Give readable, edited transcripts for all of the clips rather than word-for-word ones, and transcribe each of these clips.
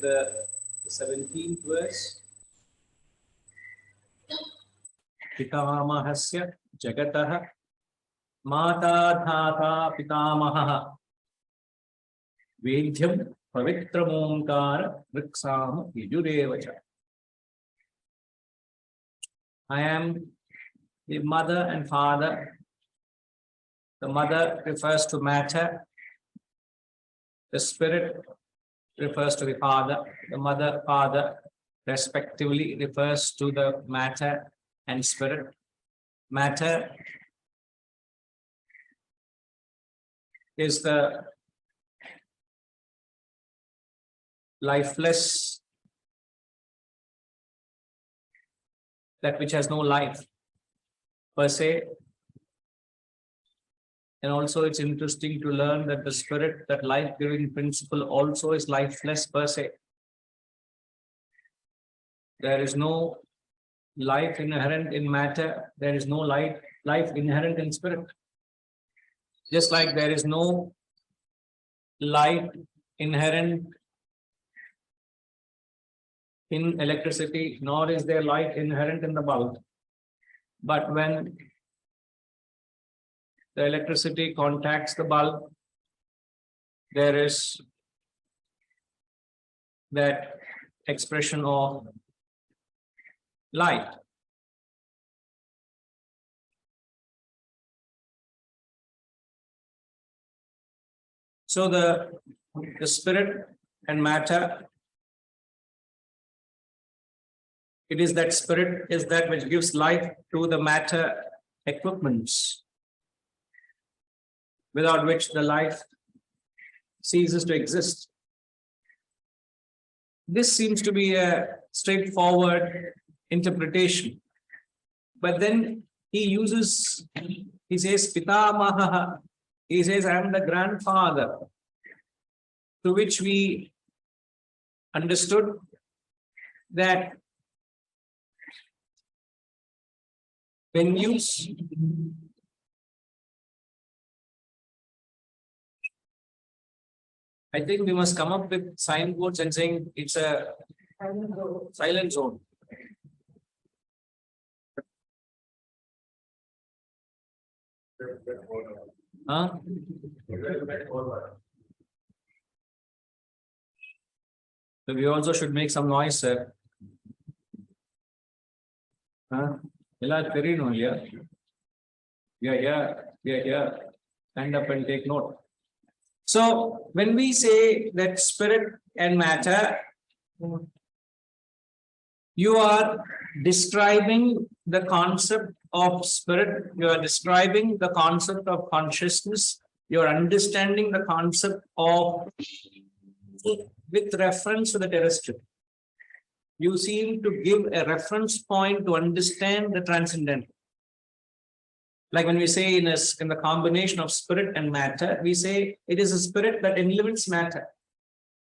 the 17th verse. Pitamahasya Jagatah Mata Dhata Pitamaha Vedhyam Pavitramomkara Vriksam Yujurevacha. I am the mother and father. The mother refers to matter. The spirit refers to the father. The mother, father, respectively, refers to the matter and spirit. Matter is the lifeless, that which has no life per se. And also it's interesting to learn that the spirit, that life-giving principle, also is lifeless per se. There is no life inherent in matter. There is no life inherent in spirit. Just like there is no light inherent in electricity, nor is there light inherent in the bulb. But when the electricity contacts the bulb, there is that expression of light. So the spirit and matter, it is that spirit is that which gives life to the matter equipments, without which the life ceases to exist. This seems to be a straightforward interpretation. But then he says, Pitamaha, he says, I am the grandfather, to which we understood that when you I think we must come up with signboards and saying it's a silent zone. Huh? So we also should make some noise, sir. Huh? We are here. Stand up and take note. So when we say that spirit and matter, you are describing the concept of spirit, you are describing the concept of consciousness, you are understanding the concept of, with reference to the terrestrial. You seem to give a reference point to understand the transcendental. Like when we say in the combination of spirit and matter, we say it is a spirit that enlives matter.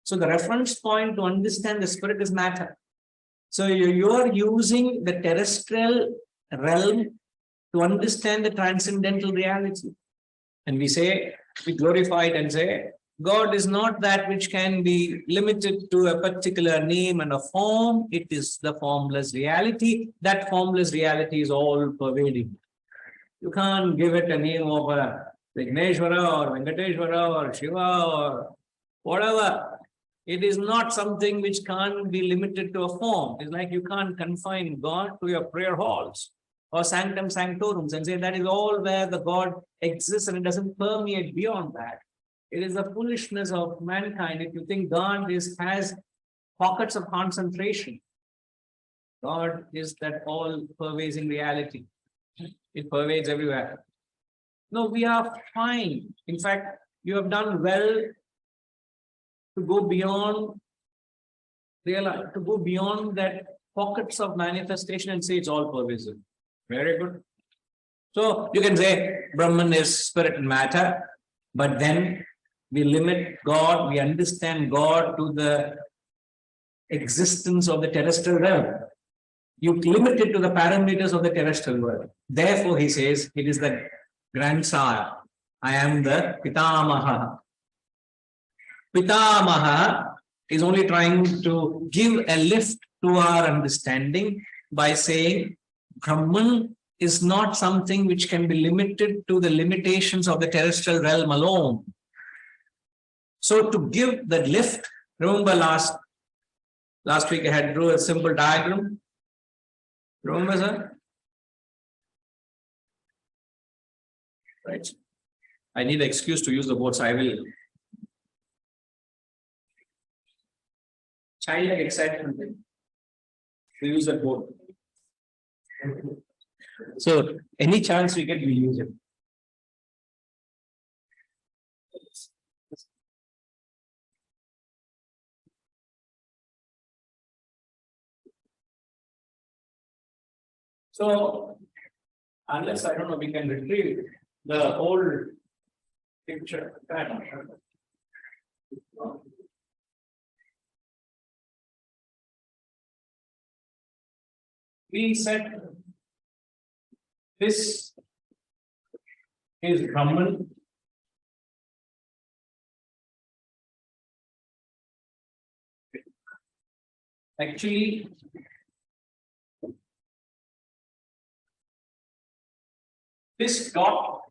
So the reference point to understand the spirit is matter. So you are using the terrestrial realm to understand the transcendental reality. And we glorify it and say, God is not that which can be limited to a particular name and a form. It is the formless reality. That formless reality is all pervading. You can't give it a name of a Vigneshwara or Venkateshwara or Shiva or whatever. It is not something which can't be limited to a form. It's like you can't confine God to your prayer halls or sanctum sanctorums and say that is all where the God exists and it doesn't permeate beyond that. It is the foolishness of mankind if you think God has pockets of concentration. God is that all-pervading reality. It pervades everywhere. No, we are fine. In fact, you have done well to go beyond that pockets of manifestation and say it's all pervasive. Very good. So you can say Brahman is spirit and matter, but then we limit God, we understand God to the existence of the terrestrial realm. You limit it to the parameters of the terrestrial world. Therefore, he says, it is the grandsire. I am the Pitamaha. Pitamaha is only trying to give a lift to our understanding by saying Brahman is not something which can be limited to the limitations of the terrestrial realm alone. So to give that lift, remember last week I had drew a simple diagram. Remember, sir? Right. I need an excuse to use the board, so I will. Childlike excitement. We use that board. So any chance we get, we use it. So unless I don't know, we can retrieve the old picture. We said this is Brahman. Actually, this dot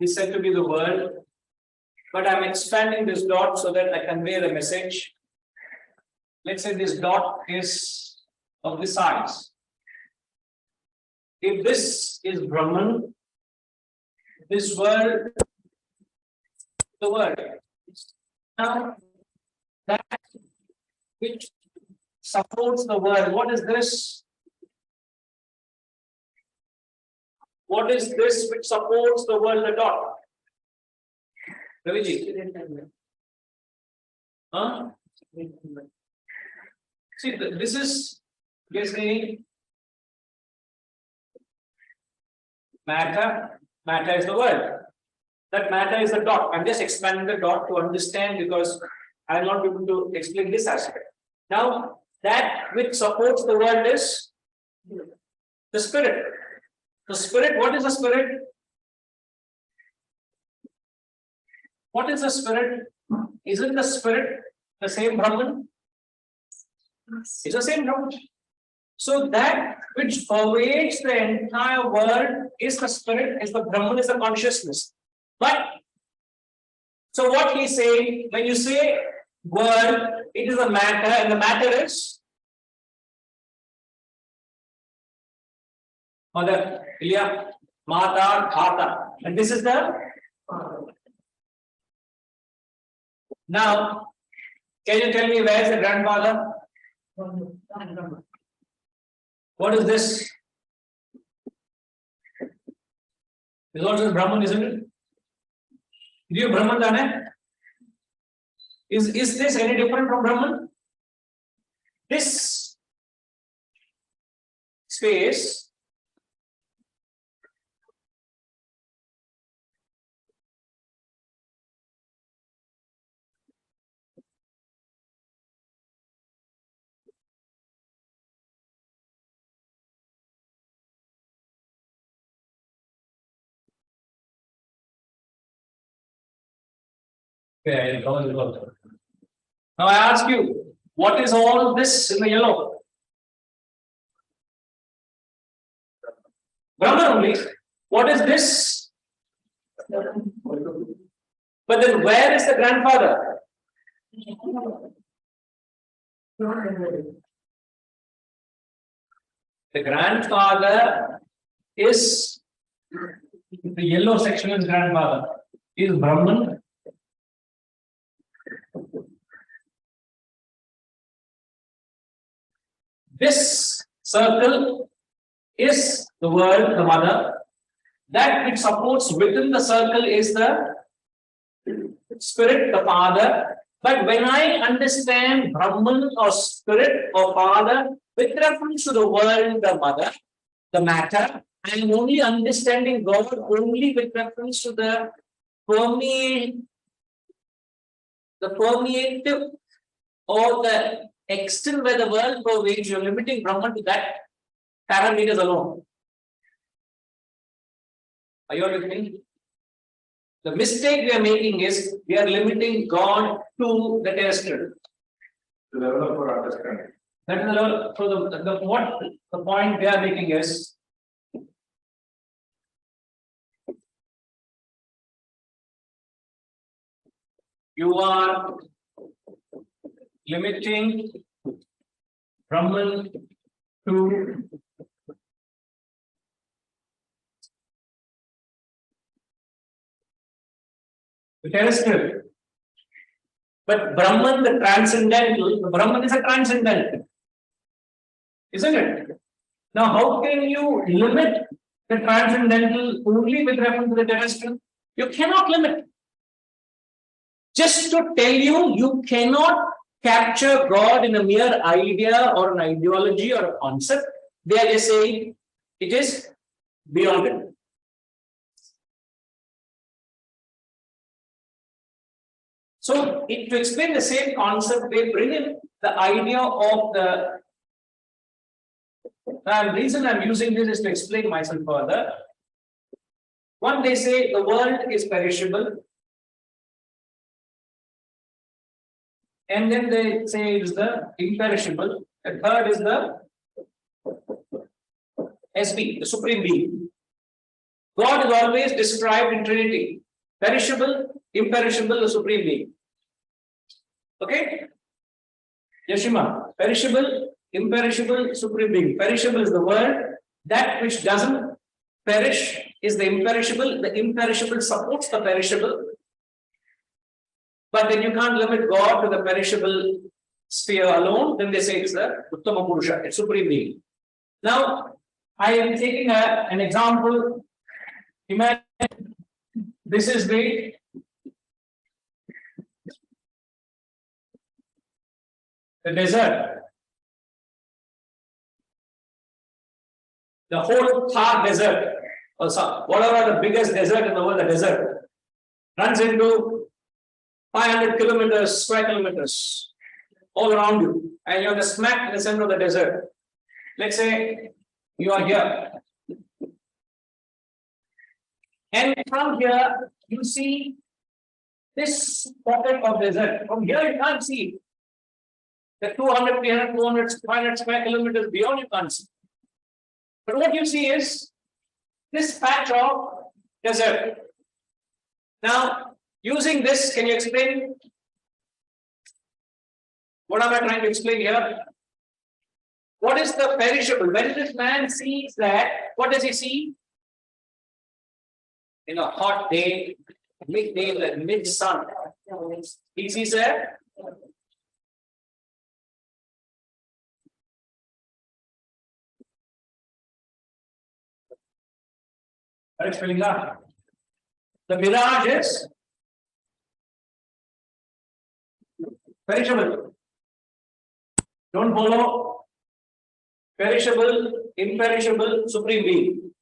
is said to be the world, but I'm expanding this dot so that I convey the message. Let's say this dot is of this size. If this is Brahman, this world, the world. Now, that which supports the world, what is this? What is this which supports the world, the dot? Raviji? Huh? See, this is basically matter. Matter is the world. That matter is the dot. I'm just expanding the dot to understand because I will not be able to explain this aspect. Now, that which supports the world is the spirit. The spirit, what is the spirit? What is the spirit? Isn't the spirit the same Brahman? It's the same Brahman. So that which pervades the entire world is the spirit, is the Brahman, is the consciousness. But so what he's saying, when you say world, it is a matter, and the matter is Mother, Ilya, Mata, Dhata, and this is the. Now, can you tell me where is the grandfather? What is this? This also Brahman, isn't it? Do you Brahman done? Is this any different from Brahman? This space okay, now I ask you, what is all this in the yellow? Brahman only. What is this? But then where is the grandfather? The grandfather is the yellow section is grandfather. Is Brahman. This circle is the world, the mother. That which supports within the circle is the spirit, the father. But when I understand Brahman or spirit or father with reference to the world, the mother, the matter, I am only understanding God only with reference to the permeative or the extent where the world pervades. You're limiting Brahman to that parameters alone. Are you all with me? The mistake we are making is we are limiting God to the terrestrial. The level of our understanding. That is the level. So what the point we are making is you are limiting Brahman to the terrestrial. But Brahman, the transcendental, the Brahman is a transcendental. Isn't it? Now, how can you limit the transcendental only with reference to the terrestrial? You cannot limit. Just to tell you, you cannot capture God in a mere idea or an ideology or a concept. They are just saying it is beyond it. So, to explain the same concept, they bring in the idea of the. The reason I'm using this is to explain myself further. One, they say the world is perishable. And then they say it is the imperishable. The third is the SB, the Supreme Being. God is always described in Trinity. Perishable, imperishable, the Supreme Being. Okay? Yashima, perishable, imperishable, Supreme Being. Perishable is the world. That which doesn't perish is the imperishable. The imperishable supports the perishable. But then you can't limit God to the perishable sphere alone. Then they say it's the Uttama Purusha, it's Supreme Being. Now, I am taking an example. Imagine this is the desert. The whole Thar desert, or whatever the biggest desert in the world, the desert, runs into 500 kilometers, square kilometers, all around you, and you're the smack in the center of the desert. Let's say you are here. And from here, you see this pocket of desert. From here, you can't see it. The 200, 300, 200, 500 square kilometers beyond, you can't see. But what you see is this patch of desert. Now, using this, can you explain? What am I trying to explain here? What is the perishable? When this man sees that, what does he see? In a hot day, midday, mid-sun, he sees a the mirage is perishable. Don't follow. Perishable, imperishable, Supreme Being.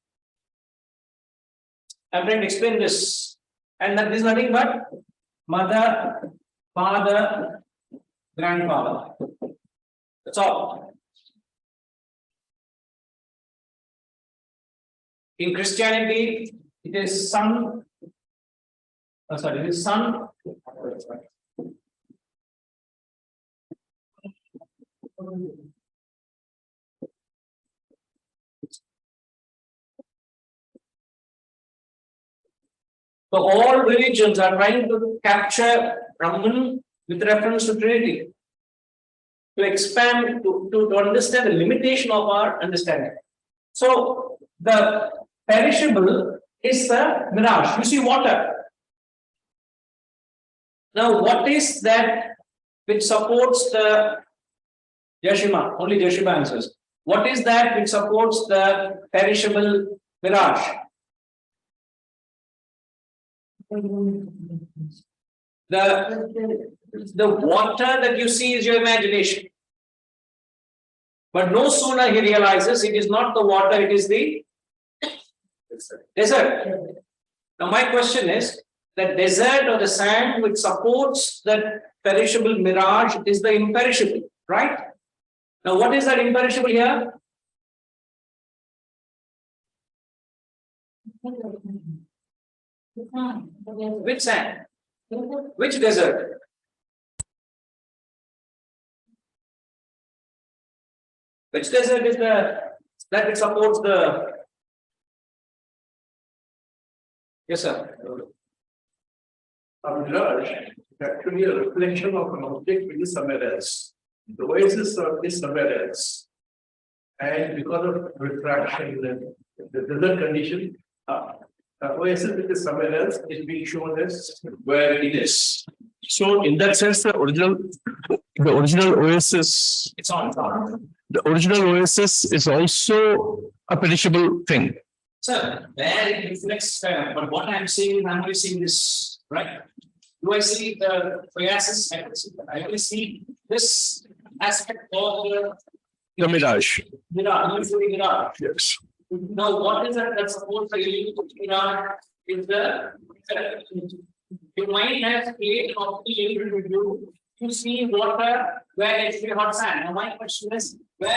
I'm trying to explain this. And that is nothing but mother, father, grandfather. That's all. In Christianity, it is son. It is son. So all religions are trying to capture Brahman with reference to Trinity, to expand, to understand the limitation of our understanding. So the perishable is the mirage. You see water. Now, what is that which supports the Yashima? Only Yashima answers. What is that which supports the perishable mirage? The water that you see is your imagination. But no sooner he realizes it is not the water, it is the desert. Now my question is, the desert or the sand which supports that perishable mirage is the imperishable, right? Now what is that imperishable here? Which sand? Which desert? Which desert is that it supports the? Yes, sir. A mirage is actually a reflection of an object which is somewhere else. The oasis is somewhere else. And because of refraction and the desert condition, the oasis which is somewhere else is being shown as where it is. So in that sense, the original oasis, It's on top. the original oasis is also a perishable thing. Sir, there it reflects, but what I'm seeing, I'm only seeing this, right? Do I see the oasis? I only see this aspect of The mirage. mirage. Yes. Now, what is that that supports the mirage is your mind has created of the you to see water where it's very hot sand. Now, my question is, what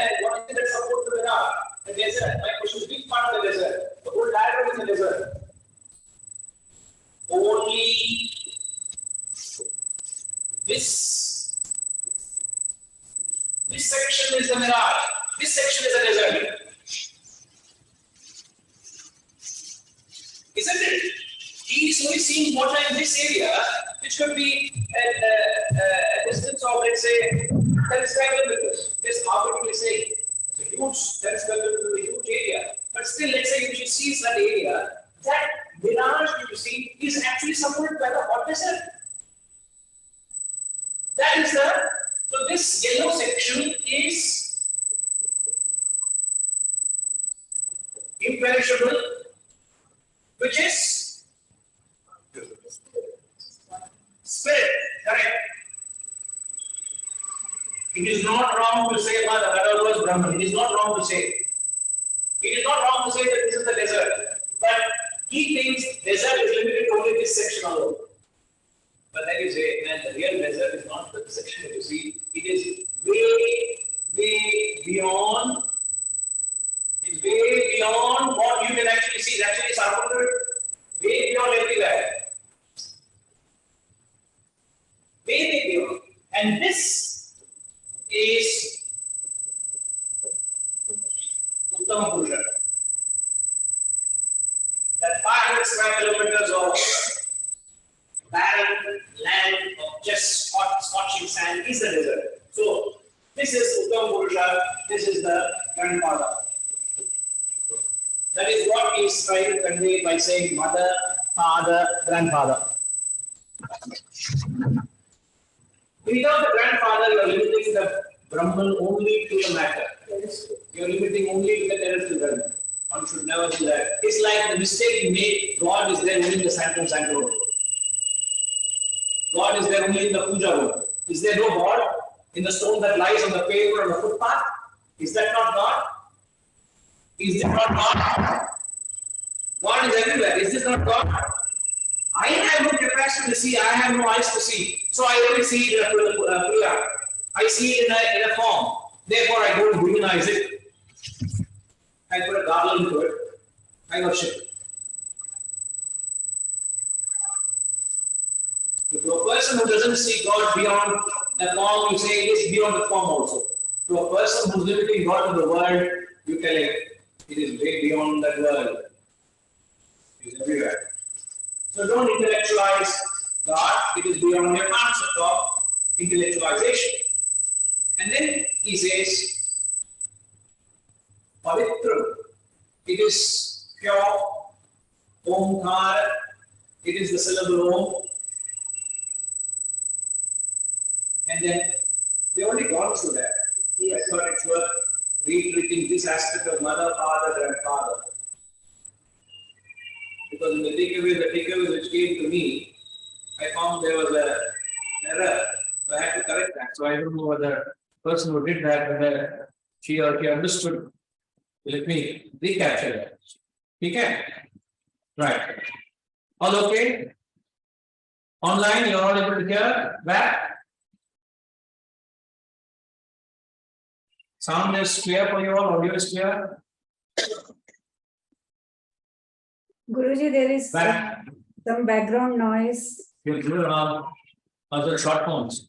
is that support the mirage? The desert. My question is, which part of the desert? The whole diagram is the desert. Only this section is the mirage. This section is the desert. Isn't it? He is only seeing water in this area, which could be a distance of, let's say, 10 square kilometers. This arbitrarily saying it's a huge 10 square kilometers, a huge area. But still, let's say if you see that area, that mirage you see is actually somewhere by the hot desert. That is so this yellow section is imperishable, which is spirit, correct? It is not wrong to say that the was Brahman. It is not wrong to say. It is not wrong to say that this is the desert. But he thinks desert is limited to only this section alone. But then you say, man, the real desert is not the section that you see. It is way beyond. It's way beyond what you can actually see. It's actually surrounded way beyond everywhere. Way beyond. And this is Uttama Purusha. That 500 square kilometers of barren land of just scorching sand is the desert. So this is Uttama Purusha, this is the grandfather. That is what he is trying to convey by saying mother, father, grandfather. Without the grandfather, you are limiting the Brahman only to the matter. You are limiting only to the terrestrial realm. One should never do that. It's like the mistake you made. God is there only in the Sanctum Sanctorum. God is there only in the puja room. Is there no God in the stone that lies on the pavement or the footpath? Is that not God? Is that not God? God is everywhere. Is this not God? I have no capacity to see. I have no eyes to see. So I only see it in a prayer. I see it in a form. Therefore, I don't humanize it. I put a garland to it. I worship it. To a person who doesn't see God beyond the form, you say it is beyond the form also. To a person who's limiting God to the world, you tell him it is way beyond that world. It is everywhere. So don't intellectualize God, it is beyond your concept of intellectualization. And then he says, Pavitram, it is pure, Omkara, it is the syllable Om. And then we already gone through that. I thought it's worth reiterating this aspect of mother, father, grandfather. Because in the takeaways which came to me, I found there was an error. So I had to correct that. So I don't know whether the person who did that, whether she or he understood. Let me recapture that. Okay? Right. All okay? Online, you're all able to hear back? Sound is clear for you all, audio is clear? Guruji, there is Back. Some background noise. You clear on other short forms.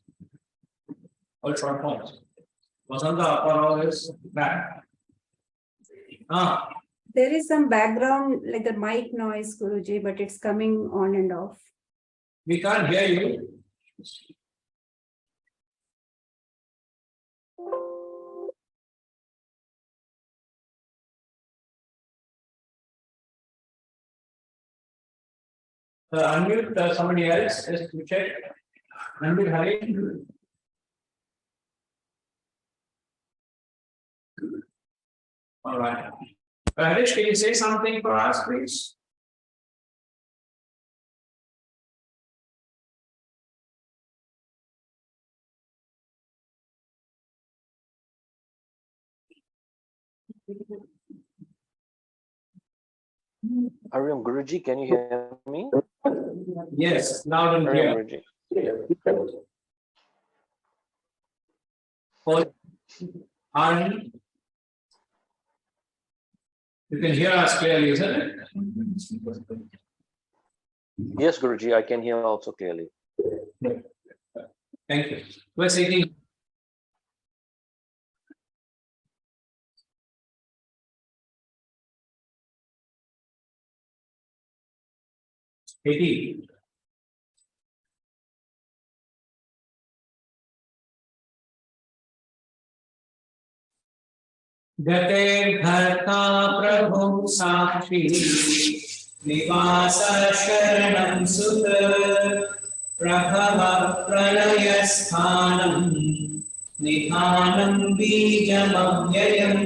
All short forms. Vasanta or is back. There is some background like the mic noise, Guruji, but it's coming on and off. We can't hear you. Unmute somebody else. Just to check. Unmute Hari. All right. Harish, can you say something for us, please? Hariom Guruji, can you hear me? Yes, loud and Hariom clear. Guruji. Arun, you can hear us clearly, isn't it? Yes, Guruji, I can hear also clearly. Thank you. We're sitting. Eighty. गते भर्ता प्रभु साक्षी निवास शरणं सुत प्रभव प्रलय स्थानं निधानं बीजमव्ययम्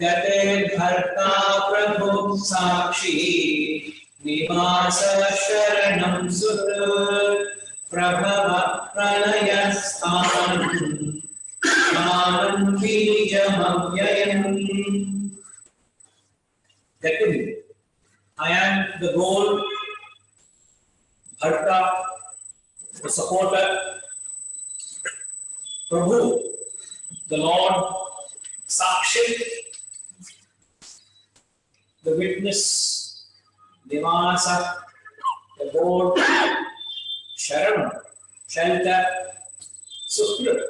गते भर्ता प्रभु साक्षी निवास शरणं सुत प्रभव प्रलय स्थानं Second, I am the goal, Bharta, the supporter, Prabhu, the Lord, Sakshi, the witness, Nivasa, the board, Sharan, shelter, Sutra.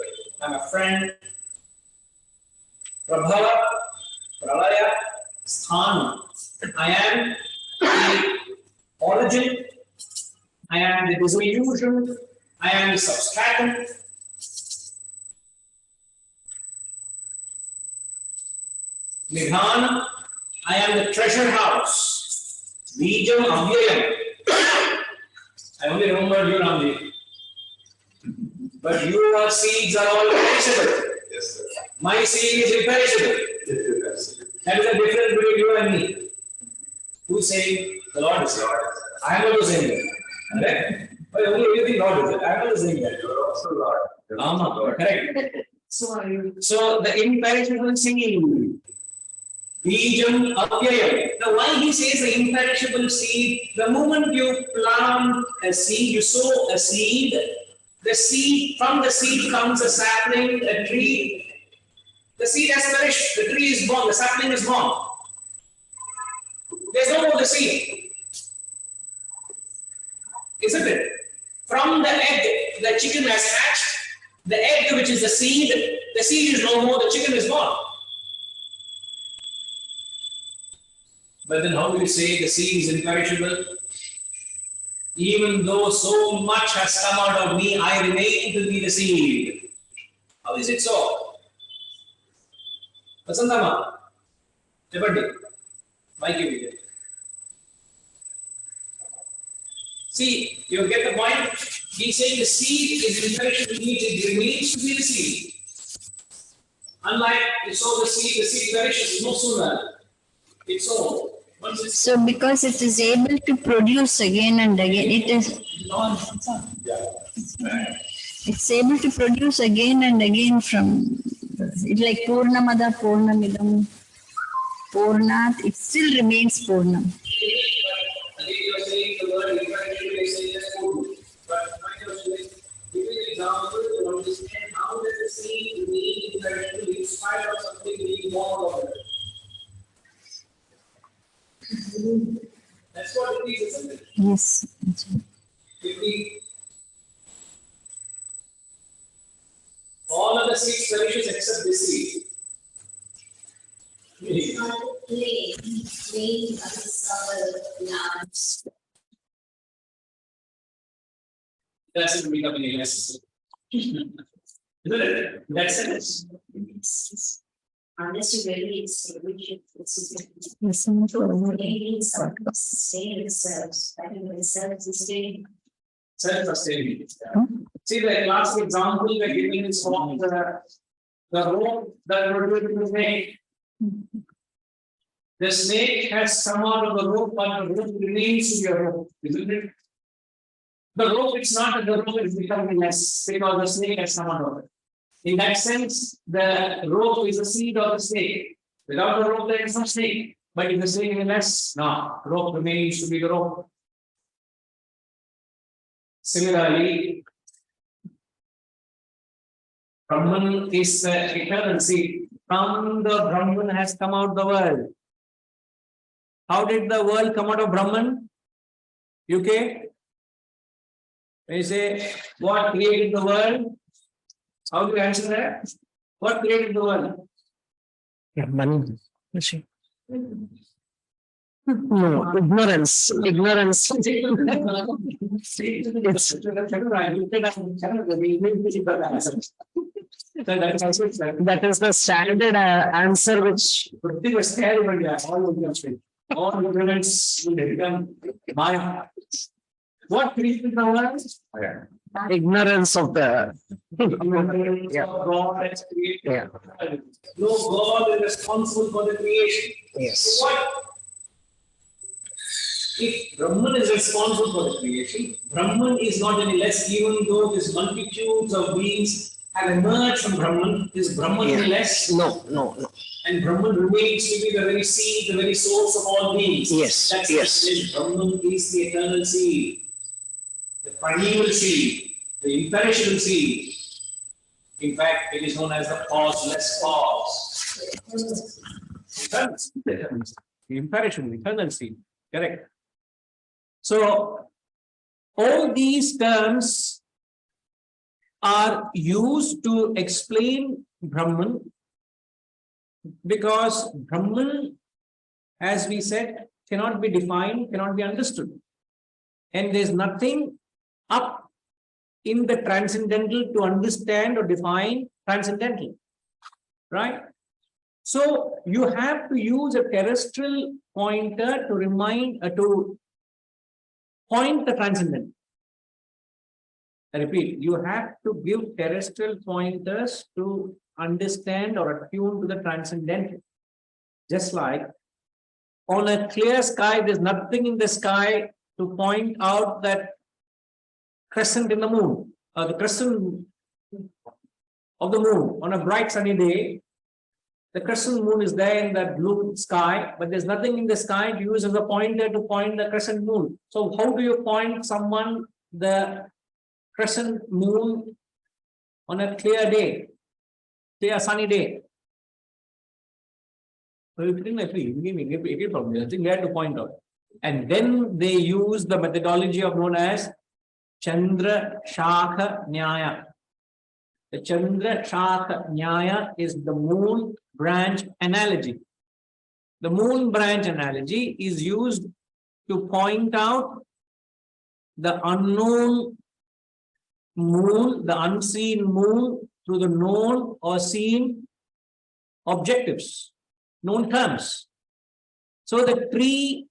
I'm a friend. Prabhava, Pralaya, Sthana. I am the origin. I am the disillusion. I am the substratum. Nidhana. I am the treasure house. Bijam Avyayam. I only remember you, Ramji. But your seeds are all perishable. Yes, sir. My seed is imperishable. Yes, sir. That is the difference between you and me. Who is saying the Lord is Lord? I am also saying that. Correct? But only you think Lord is it. I am also saying that. You are also Lord. You are also Ama, Lord. correct. So the imperishable seed. Bijam Avyayam. Now why he says the imperishable seed? The moment you plant a seed, you sow a seed, the seed, from the seed comes a sapling, a tree. The seed has perished, the tree is gone, the sapling is gone. There's no more the seed. Isn't it? From the egg, the chicken has hatched. The egg, which is the seed is no more, the chicken is gone. But then how do you say the seed is imperishable? Even though so much has come out of me, I remain to be the seed. How is it so? Vasantama, Chapati, Mike video. See, you get the point? He's saying the seed is imperishable, it remains to be the seed. Unlike you sow the seed perishes no sooner. It's so. So because it is able to produce again and again, it's able to produce again and again from, it's like Purnamada, Purnamidam, Purnat, it still remains Purnam. Again, you are saying the word imperishable is saying as food. But my question is, give me an example to understand how does the seed remain imperishable in spite of something being more of it. That's what it is, isn't it? Yes. That's right. If we all other seeds perishes except this seed. Doesn't become any less. Isn't it? That's it. Unless you really extinguish it, Listen to the maybe some stay themselves, I think themselves is staying. Self-sustaining. See, the classic example we're giving is from the rope that we're going to make. The snake has come out of the rope, but the rope remains to be a rope, isn't it? The rope is not that the rope is becoming less because the snake has come out of it. In that sense, the rope is the seed of the snake. Without the rope, there is no snake. But if the snake is less, no, rope remains to be the rope. Similarly, Brahman is eternal seed. From the Brahman has come out the world. How did the world come out of Brahman? UK? When you say, what created the world? How do you answer that? What created the world? Yeah, money. No, ignorance. Ignorance. That is the standard answer which all ignorance will become Maya. What created the world? ignorance of the Yeah. God has created. Yeah. No, God is responsible for the creation. Yes. So what? If Brahman is responsible for the creation, Brahman is not any less, even though these multitudes of beings have emerged from Brahman. Is Brahman any less? No. And Brahman remains to be the very seed, the very source of all beings. Yes, That's yes. the Brahman is the eternal seed, the primeval seed, the imperishable seed. In fact, it is known as the causeless cause. The imperishable, eternal seed. Correct. So, all these terms are used to explain Brahman, because Brahman, as we said, cannot be defined, cannot be understood. And there's nothing up in the transcendental to understand or define transcendental. Right? So you have to use a terrestrial pointer to remind, to point the transcendental. I repeat, you have to give terrestrial pointers to understand or attune to the transcendental. Just like on a clear sky, there's nothing in the sky to point out that crescent in the moon, the crescent of the moon. On a bright sunny day, the crescent moon is there in that blue sky, but there's nothing in the sky to use as a pointer to point the crescent moon. So how do you point someone the crescent moon on a clear day, clear sunny day? So you think nothing there to point out. And then they use the methodology of known as Chandra Shakha Nyaya. The Chandra Shakha Nyaya is the moon branch analogy. The moon branch analogy is used to point out the unknown moon, the unseen moon through the known or seen objectives, known terms. So the tree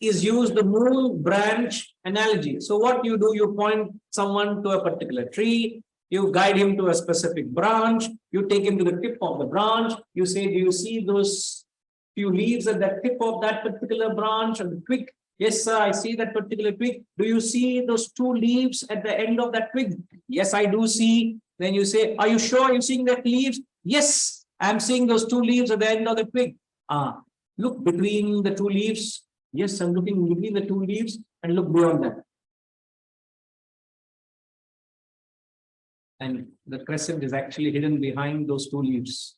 is used the moon branch analogy. So what you do, you point someone to a particular tree, you guide him to a specific branch, you take him to the tip of the branch, you say, do you see those few leaves at the tip of that particular branch and the twig? Yes, sir, I see that particular twig. Do you see those two leaves at the end of that twig? Yes, I do see. Then you say, are you sure you're seeing that leaves? Yes, I'm seeing those two leaves at the end of the twig. Look between the two leaves. Yes, I'm looking between the two leaves and look beyond that. And the crescent is actually hidden behind those two leaves.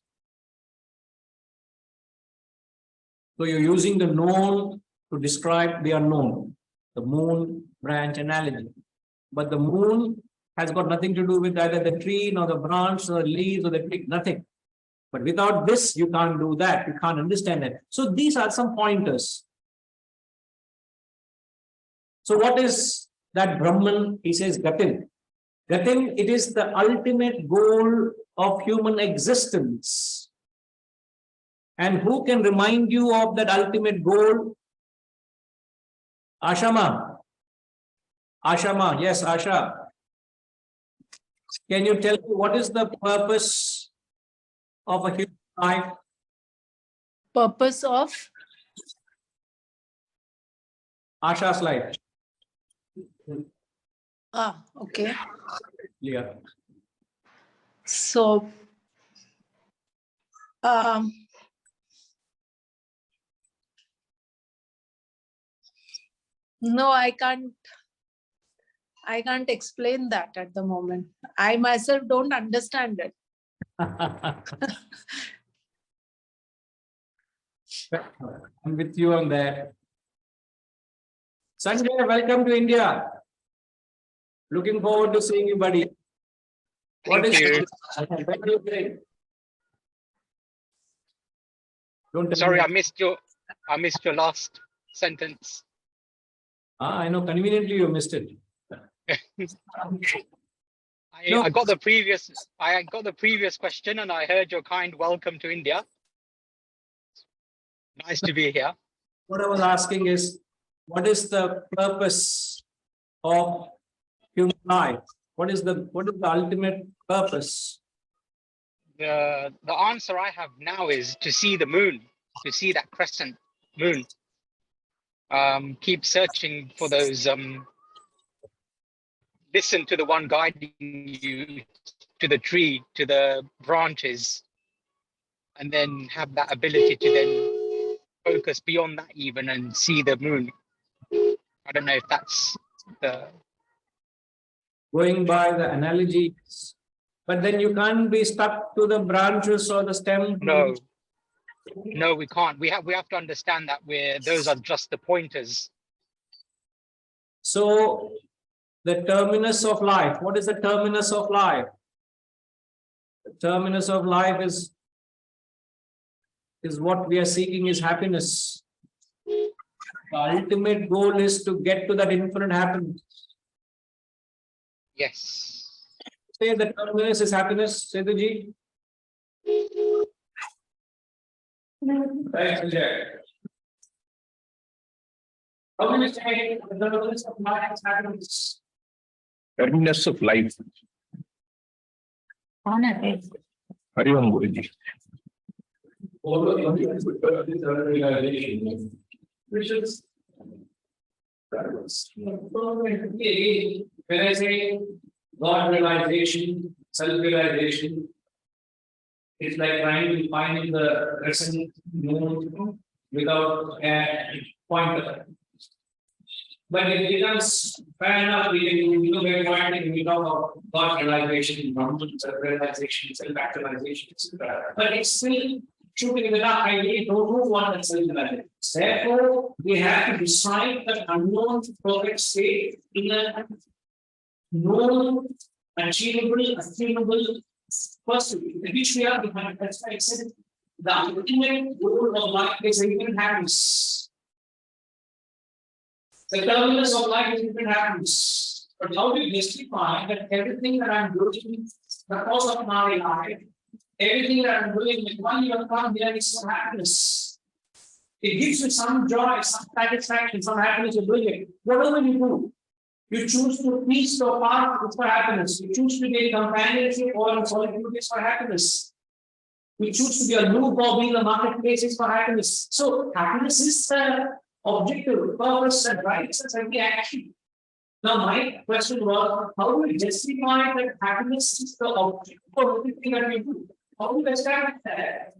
So you're using the known to describe the unknown, the moon branch analogy. But the moon has got nothing to do with either the tree, nor the branch, or the leaves, or the tree, nothing. But without this, you can't do that. You can't understand it. So these are some pointers. So what is that Brahman? He says Gatin. Gatin, it is the ultimate goal of human existence. And who can remind you of that ultimate goal? Ashama. Ashama, yes, Asha. Can you tell me what is the purpose of a human life? Purpose of Asha's life. okay. Yeah. So no, I can't explain that at the moment. I myself don't understand it. I'm with you on that. Sanjay, welcome to India. Looking forward to seeing you, buddy. What is you. what do you think? Don't tell Sorry, me. I missed your last sentence. I know conveniently you missed it. I got the previous question and I heard your kind welcome to India. Nice to be here. What I was asking is, what is the purpose of human life? What is the ultimate purpose? The answer I have now is to see the moon, to see that crescent moon. Keep searching for those. Listen to the one guiding you, to the tree, to the branches, and then have that ability to then focus beyond that even and see the moon. I don't know if that's the... Going by the analogies, but then you can't be stuck to the branches or the stem. No, we can't. We have to understand that those are just the pointers. So the terminus of life, what is the terminus of life? The terminus of life is what we are seeking, is happiness. The ultimate goal is to get to that infinite happiness. Yes. Say the terminus is happiness, Seduji. Right, Sanjay. How do you say the terminus of life is happiness? Terminus of life. Hari Om Guruji. Which is when I say God realization, self-realization, it's like trying to find the crescent moon without a pointer. But it becomes fair enough, we can very widely, we talk about God realization, self-realization, self-actualization, etc. But it's still shooting in the dark. I really don't know what that self-realization. Therefore, we have to decide that unknown perfect state in a known, achievable, attainable pursuit, which we are behind. That's why I said the ultimate goal of life is infinite happiness. The terminus of life is infinite happiness. But how do you justify that everything that I'm doing, the cause of my life, everything that I'm doing, with one year come here is some happiness. It gives you some joy, some satisfaction, some happiness of doing it. Whatever you do, you choose to peace or path, it's for happiness. You choose to be companionship or solitude, it's for happiness. You choose to be aloof or be in the marketplace, it's for happiness. So happiness is the objective, purpose, and rights of every action. Now, my question was, how do we justify that happiness is the object for everything that we do? How do we establish that?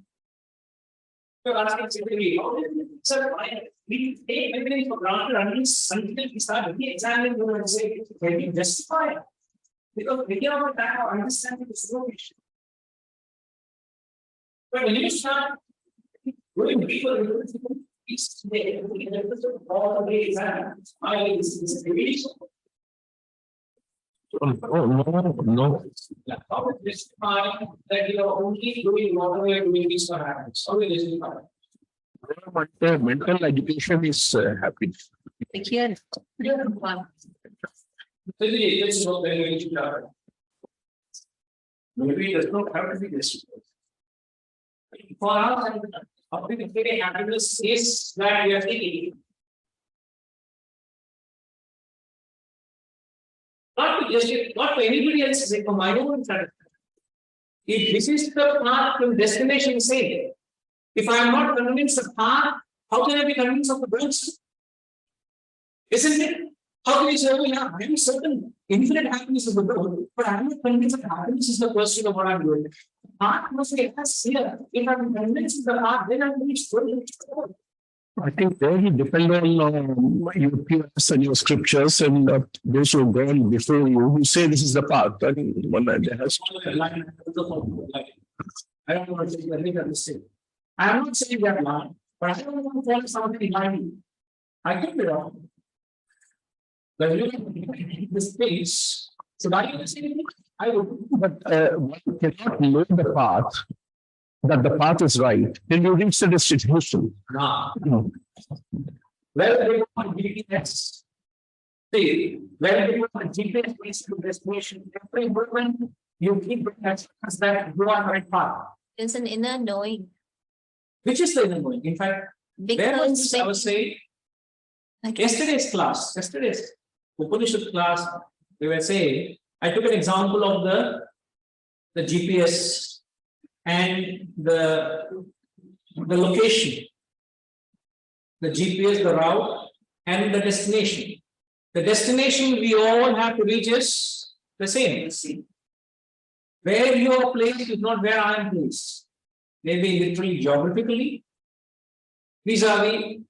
You're asking simply, how do we, sir, we take everything for granted until we start really examining them and say, can we justify it? Because we cannot have understanding the situation. But when you start going deeper into it, It's there. All the ways and smiles is division. Oh, no, no. How is this fine that you are only doing whatever you're doing is for happiness? How is this fine? But mental education is happy. Like here. This is what they're going to do. Maybe it does not have to be this. For us, ultimately, happiness is that we are thinking. Not to just not for anybody else, for my own satisfaction. If this is the path to destination, say, if I am not convinced of the path, how can I be convinced of the goals? Isn't it? How can you say, well, yeah, I am certain infinite happiness is the goal, but I am not convinced that happiness is the question of what I am doing. Path must be as here. If I am convinced of the path, then I will reach goal. I think there you depend on your peers and your scriptures and those who have gone before you who say this is the path. I think there has I don't want to say anything at the same. I am not saying that line, but I don't want to follow something blindly. I could be wrong. But if you look at this space, should I even say anything? I would. but one cannot know the path, that the path is right, till you reach the destination. Nah. No. Well, they want GPS. See, when they want GPS based to destination, every movement you keep it as that you are right path. There's an inner knowing. Which is the inner knowing. In fact, where was this? I was saying, yesterday's Upanishad class, we were saying, I took an example of the GPS and the location, the GPS, the route, and the destination. The destination we all have to reach is the same. Where you are placed is not where I am placed. Maybe literally geographically, vis-a-vis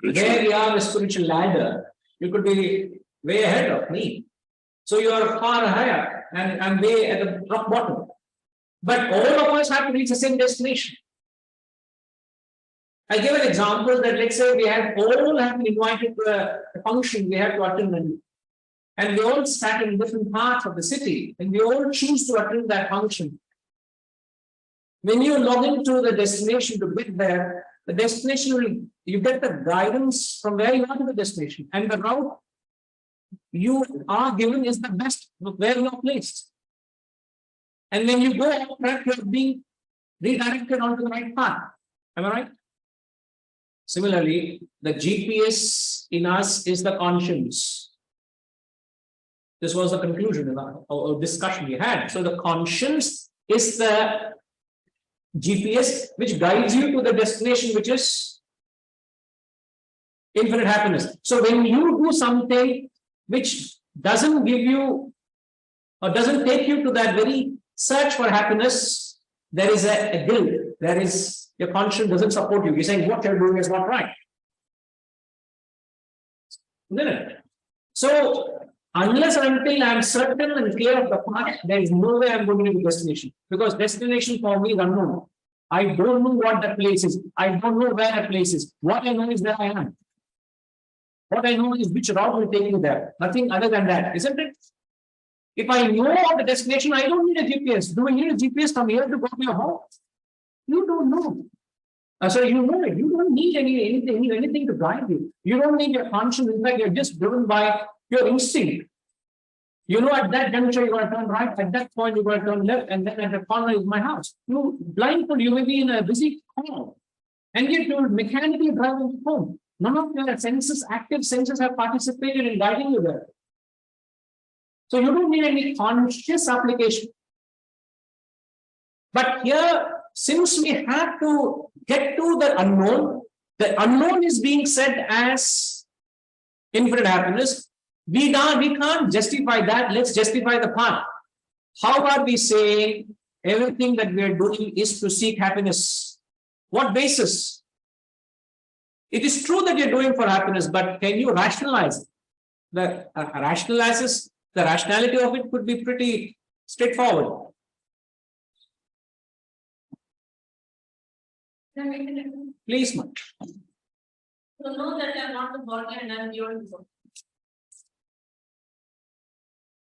where you are the spiritual ladder, you could be way ahead of me. So you are far higher and I'm way at the rock bottom. But all of us have to reach the same destination. I give an example that let's say we all have been invited to a function we have to attend, and we all sat in different parts of the city, and we all choose to attend that function. When you log into the destination to get there, the destination will, you get the guidance from where you are to the destination, and the route you are given is the best where you are placed. And when you go off track, you are being redirected onto the right path. Am I right? Similarly, the GPS in us is the conscience. This was the conclusion of our discussion we had. So the conscience is the GPS which guides you to the destination, which is infinite happiness. So when you do something which doesn't give you or doesn't take you to that very search for happiness, there is a guilt. There is your conscience doesn't support you. You're saying what you're doing is not right. Isn't it? So unless and until I'm certain and clear of the path, there is no way I'm going to the destination. Because destination for me is unknown. I don't know what that place is. I don't know where that place is. What I know is where I am. What I know is which route will take me there. Nothing other than that, isn't it? If I know the destination, I don't need a GPS. Do I need a GPS from here to go to your home? You don't know. So you know it. You don't need anything to guide you. You don't need your conscience. In fact, you're just driven by your instinct. You know, at that juncture, you're going to turn right. At that point, you're going to turn left. And then at the corner is my house. You blindfold, you may be in a busy home. And yet you're mechanically driving home. None of your senses, active senses, have participated in guiding you there. So you don't need any conscious application. But here, since we have to get to the unknown is being said as infinite happiness. We can't justify that. Let's justify the path. How are we saying everything that we are doing is to seek happiness? What basis? It is true that you're doing for happiness, but can you rationalize? The rationality of it could be pretty straightforward. Please, ma'am. To know that I'm not the body and I'm beyond the body.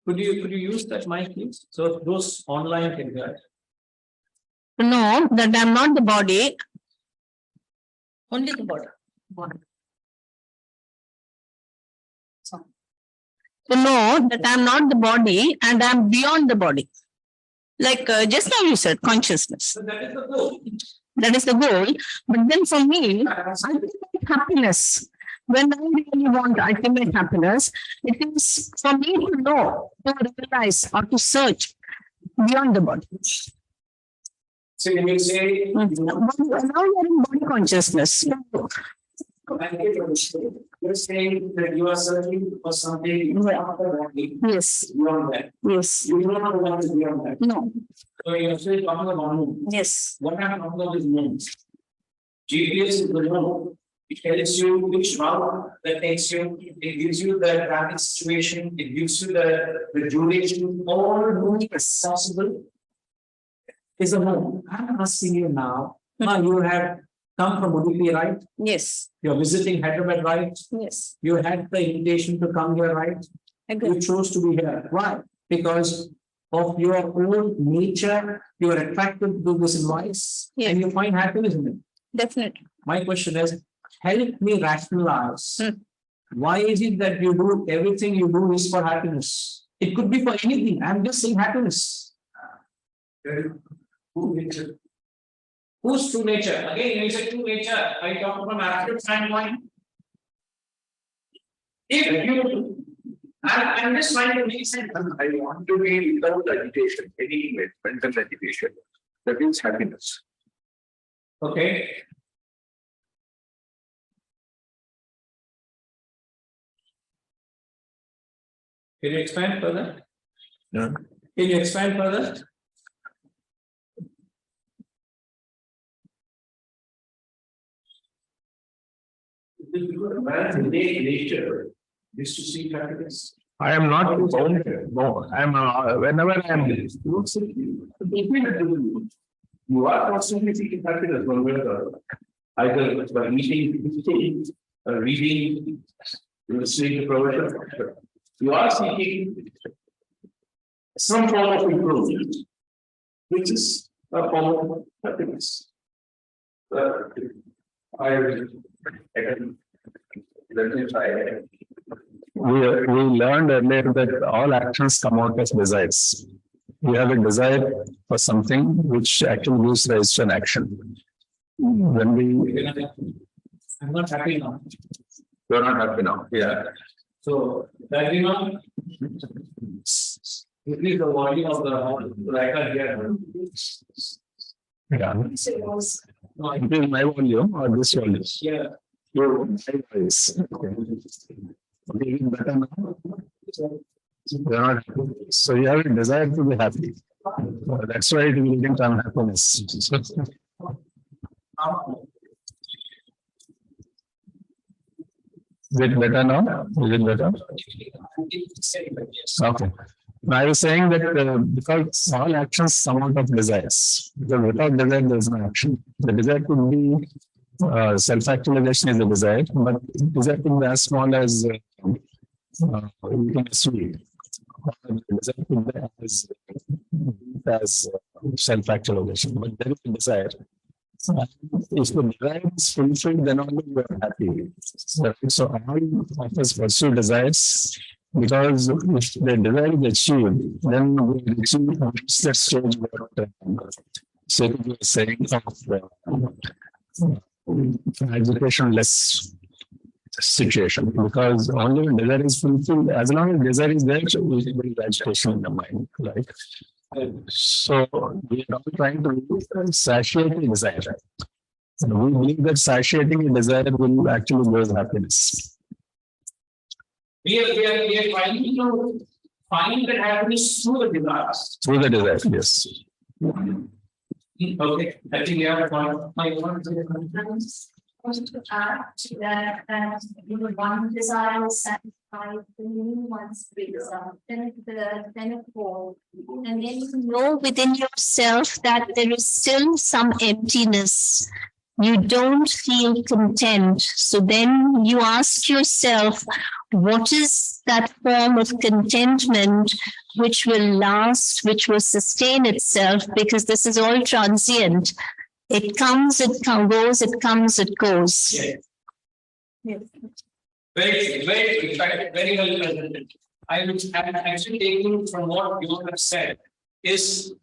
Could you use that mic, please? So those online can hear. To know that I'm not the body. Only the body. To know that I'm not the body and I'm beyond the body. Like just now you said, consciousness. So that is the goal. That is the goal. But then for me, ultimate happiness. When I really want ultimate happiness, it is for me to know, to realize, or to search beyond the body. So when you say. Now you are in body consciousness. You're saying that you are searching for something beyond the body. Yes. Beyond that. Yes. You don't know what is beyond that. No. So you're saying talking about moon. Yes. What I'm talking about is moons. GPS is the moon. It tells you which route that takes you. It gives you the traffic situation. It gives you the duration. All moon is possible. Is a moon. I'm asking you now. Now you have come from Udupi, right? Yes. You're visiting Hyderabad, right? Yes. You had the invitation to come here, right? You chose to be here. Why? Because of your own nature, you are attracted to this advice and you find happiness in it. Definitely. My question is, help me rationalize. Why is it that you do everything you do is for happiness? It could be for anything. I'm just saying happiness. Whose true nature? Again, you say true nature. I talk from absolute standpoint. If you, I'm just trying to make sense. I want to be without agitation, any mental agitation. That is happiness. Okay. Can you expand further? Yeah. Can you expand further? Man's innate nature is to seek happiness. I am not bound. No, I am whenever I am. You are constantly seeking happiness one way or the other. Either by eating, reading, listening to provision. You are seeking some form of improvement, which is a form of happiness. We learned earlier that all actions come out as desires. We have a desire for something which actually gives rise to an action. When we, I'm not happy now. you're not happy now. Yeah. So that increase the volume of the record here. Yeah. No, It is my volume or this volume? yeah. Your voice. Okay. Okay, better now? You're not happy. So you have a desire to be happy. That's why it will lead to unhappiness. Is it better now? Is it better? Okay. I was saying that because all actions come out of desires. Because without desire, there is no action. The desire could be self-actualization is a desire, but desire could be as small as eating a sweet. Desire could be as self-actualization, but there is a desire. If the desire is fulfilled, then only you are happy. So all of us pursue desires because if the desire is achieved, then we achieve that stage what Sethi was saying of agitation-less situation. Because only when desire is fulfilled, as long as desire is there, there is agitation in the mind, right? So we are all trying to satiate the desire. We believe that satiating a desire will actually give us happiness. We are trying to find that happiness through the desires. Through the desire, yes. Okay, I think you have a point. My one Want to add to that, one desire is satisfied, the new one's desire, then it falls. And then you know within yourself that there is still some emptiness. you don't feel content. So then you ask yourself, what is that form of contentment which will last, which will sustain itself? Because this is all transient. It comes, it goes, it comes, it goes. Yes. Yes. Very well presented. I was actually taking from what you have said is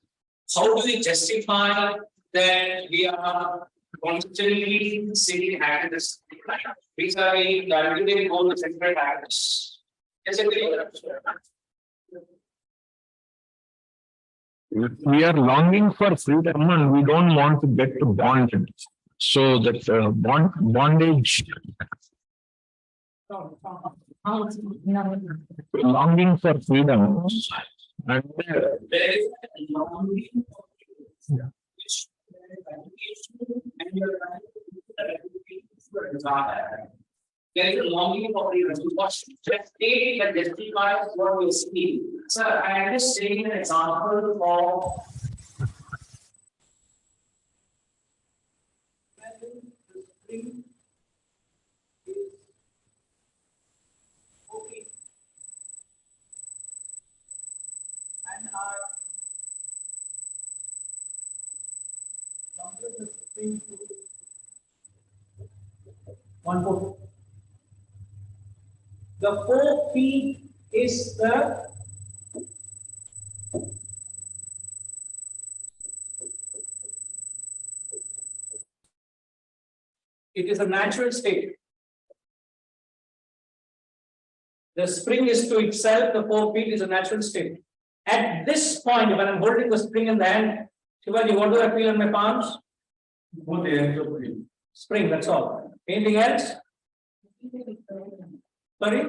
how do we justify that we are constantly seeking happiness? These are the everyday goal of separate happiness. Yes, We are longing for freedom and we don't want to get to bonded. So that bondage, longing for freedom. And there is a longing for freedom, which and your there is a longing for freedom. Just state that justifies what we see. So I am just taking an example of one foot. The 4 feet is the it is a natural state. The spring is to itself, the 4 feet is a natural state. At this point, when I'm holding the spring in the hand, Shivaji, what do I feel in my palms? Both the ends of the spring, that's all. Anything else? Sorry?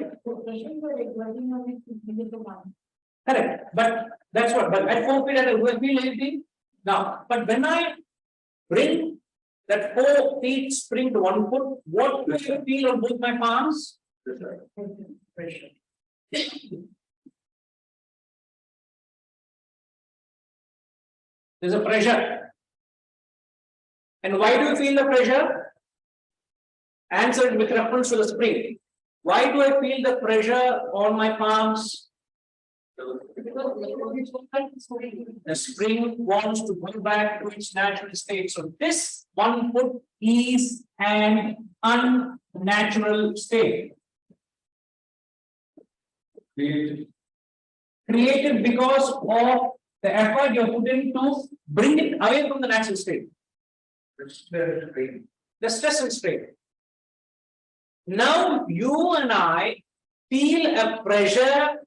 Correct, but that's what, but at 4 feet, I don't feel anything. Now, but when I bring that 4 feet spring to 1 foot, what do I feel on both my palms? Pressure. There's a pressure. And why do you feel the pressure? Answer with reference to the spring. Why do I feel the pressure on my palms? The spring wants to go back to its natural state. So this 1 foot is an unnatural state. Created because of the effort you put in to bring it away from the natural state. The stress and strain. Now you and I feel a pressure,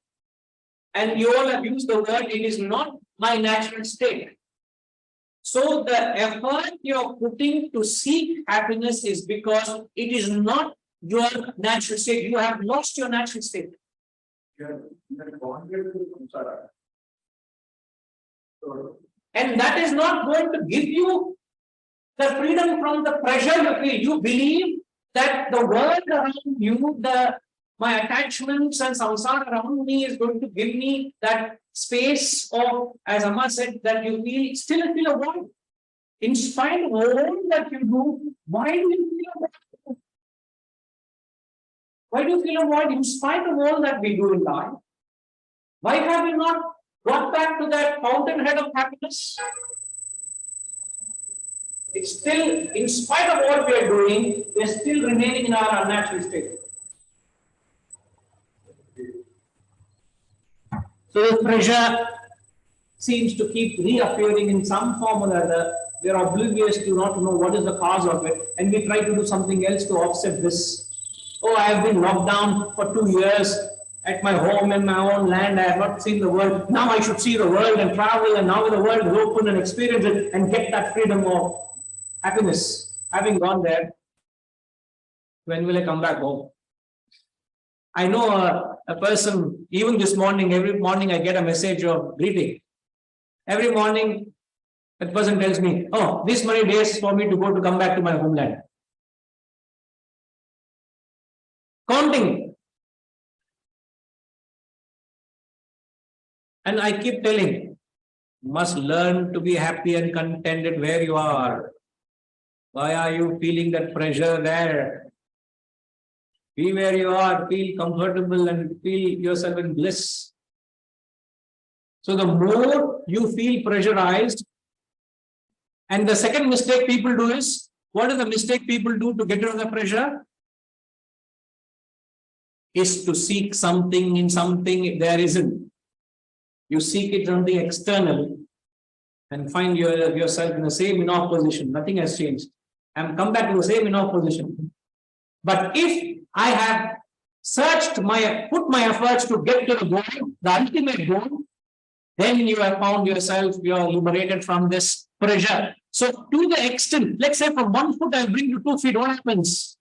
and you all have used the word, it is not my natural state. So the effort you're putting to seek happiness is because it is not your natural state. You have lost your natural state. And that is not going to give you the freedom from the pressure you feel. You believe that the world around you, my attachments and samsara around me is going to give me that space of, as Amma said, that you feel a void. In spite of all that you do, why do you feel a void? Why do you feel a void in spite of all that we do in life? Why have we not got back to that fountainhead of happiness? It's still, in spite of what we are doing, we are still remaining in our unnatural state. So the pressure seems to keep reappearing in some form or other. We are oblivious to not know what is the cause of it, and we try to do something else to offset this. Oh, I have been locked down for 2 years at my home in my own land. I have not seen the world. Now I should see the world and travel, and now the world is open and experience it and get that freedom of happiness. Having gone there, when will I come back home? I know a person, even this morning, every morning I get a message of greeting. Every morning, that person tells me, oh, this many days for me to come back to my homeland. Counting. And I keep telling, must learn to be happy and contented where you are. Why are you feeling that pressure there? Be where you are, feel comfortable and feel yourself in bliss. So the more you feel pressurized, and the second mistake people do is, what is the mistake people do to get rid of the pressure? Is to seek something in something there isn't. You seek it on the external and find yourself in the same in-off position. Nothing has changed. And come back to the same in-off position. But if I have put my efforts to get to the goal, the ultimate goal, then you have found yourself, you are liberated from this pressure. So to the extent, let's say from 1 foot I bring to 2 feet, what happens?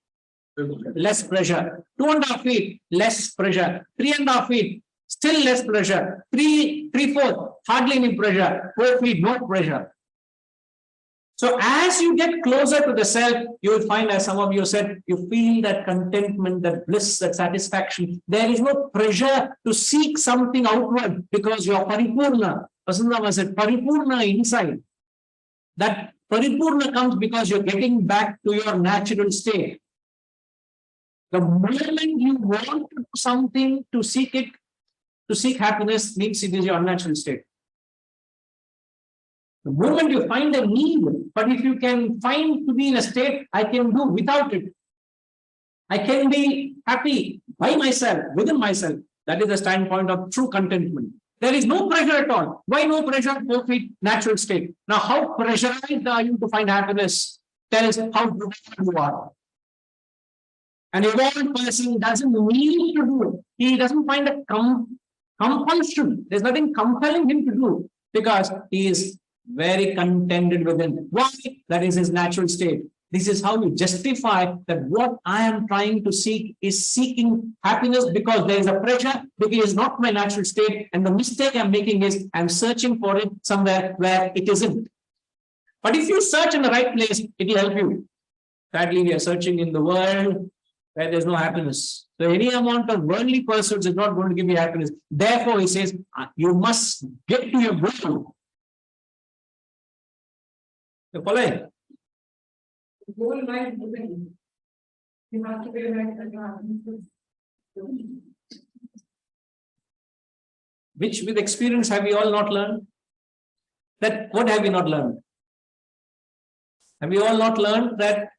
Less pressure. 2.5 feet, less pressure. 3.5 feet, still less pressure. 3/4, hardly any pressure. 4 feet, no pressure. So as you get closer to the self, you will find, as some of you said, you feel that contentment, that bliss, that satisfaction. There is no pressure to seek something outward because you are paripurna. Vasundhama said, paripurna inside. That paripurna comes because you're getting back to your natural state. The moment you want to do something to seek it, to seek happiness, means it is your unnatural state. The moment you find a need, but if you can find to be in a state, I can do without it. I can be happy by myself, within myself. That is the standpoint of true contentment. There is no pressure at all. Why no pressure? 4 feet, natural state. Now, how pressurized are you to find happiness? Tells how good you are. An evolved person doesn't need to do it. He doesn't find a compulsion. There's nothing compelling him to do because he is very contented within. Why? That is his natural state. This is how you justify that what I am trying to seek is seeking happiness because there is a pressure, because it is not my natural state. And the mistake I'm making is I'm searching for it somewhere where it isn't. But if you search in the right place, it will help you. Sadly, we are searching in the world where there's no happiness. So any amount of worldly pursuits is not going to give you happiness. Therefore, he says, you must get to your goal. You follow? Goal might be. You have to be right. Which with experience have we all not learned? That what have we not learned? Have we all not learned that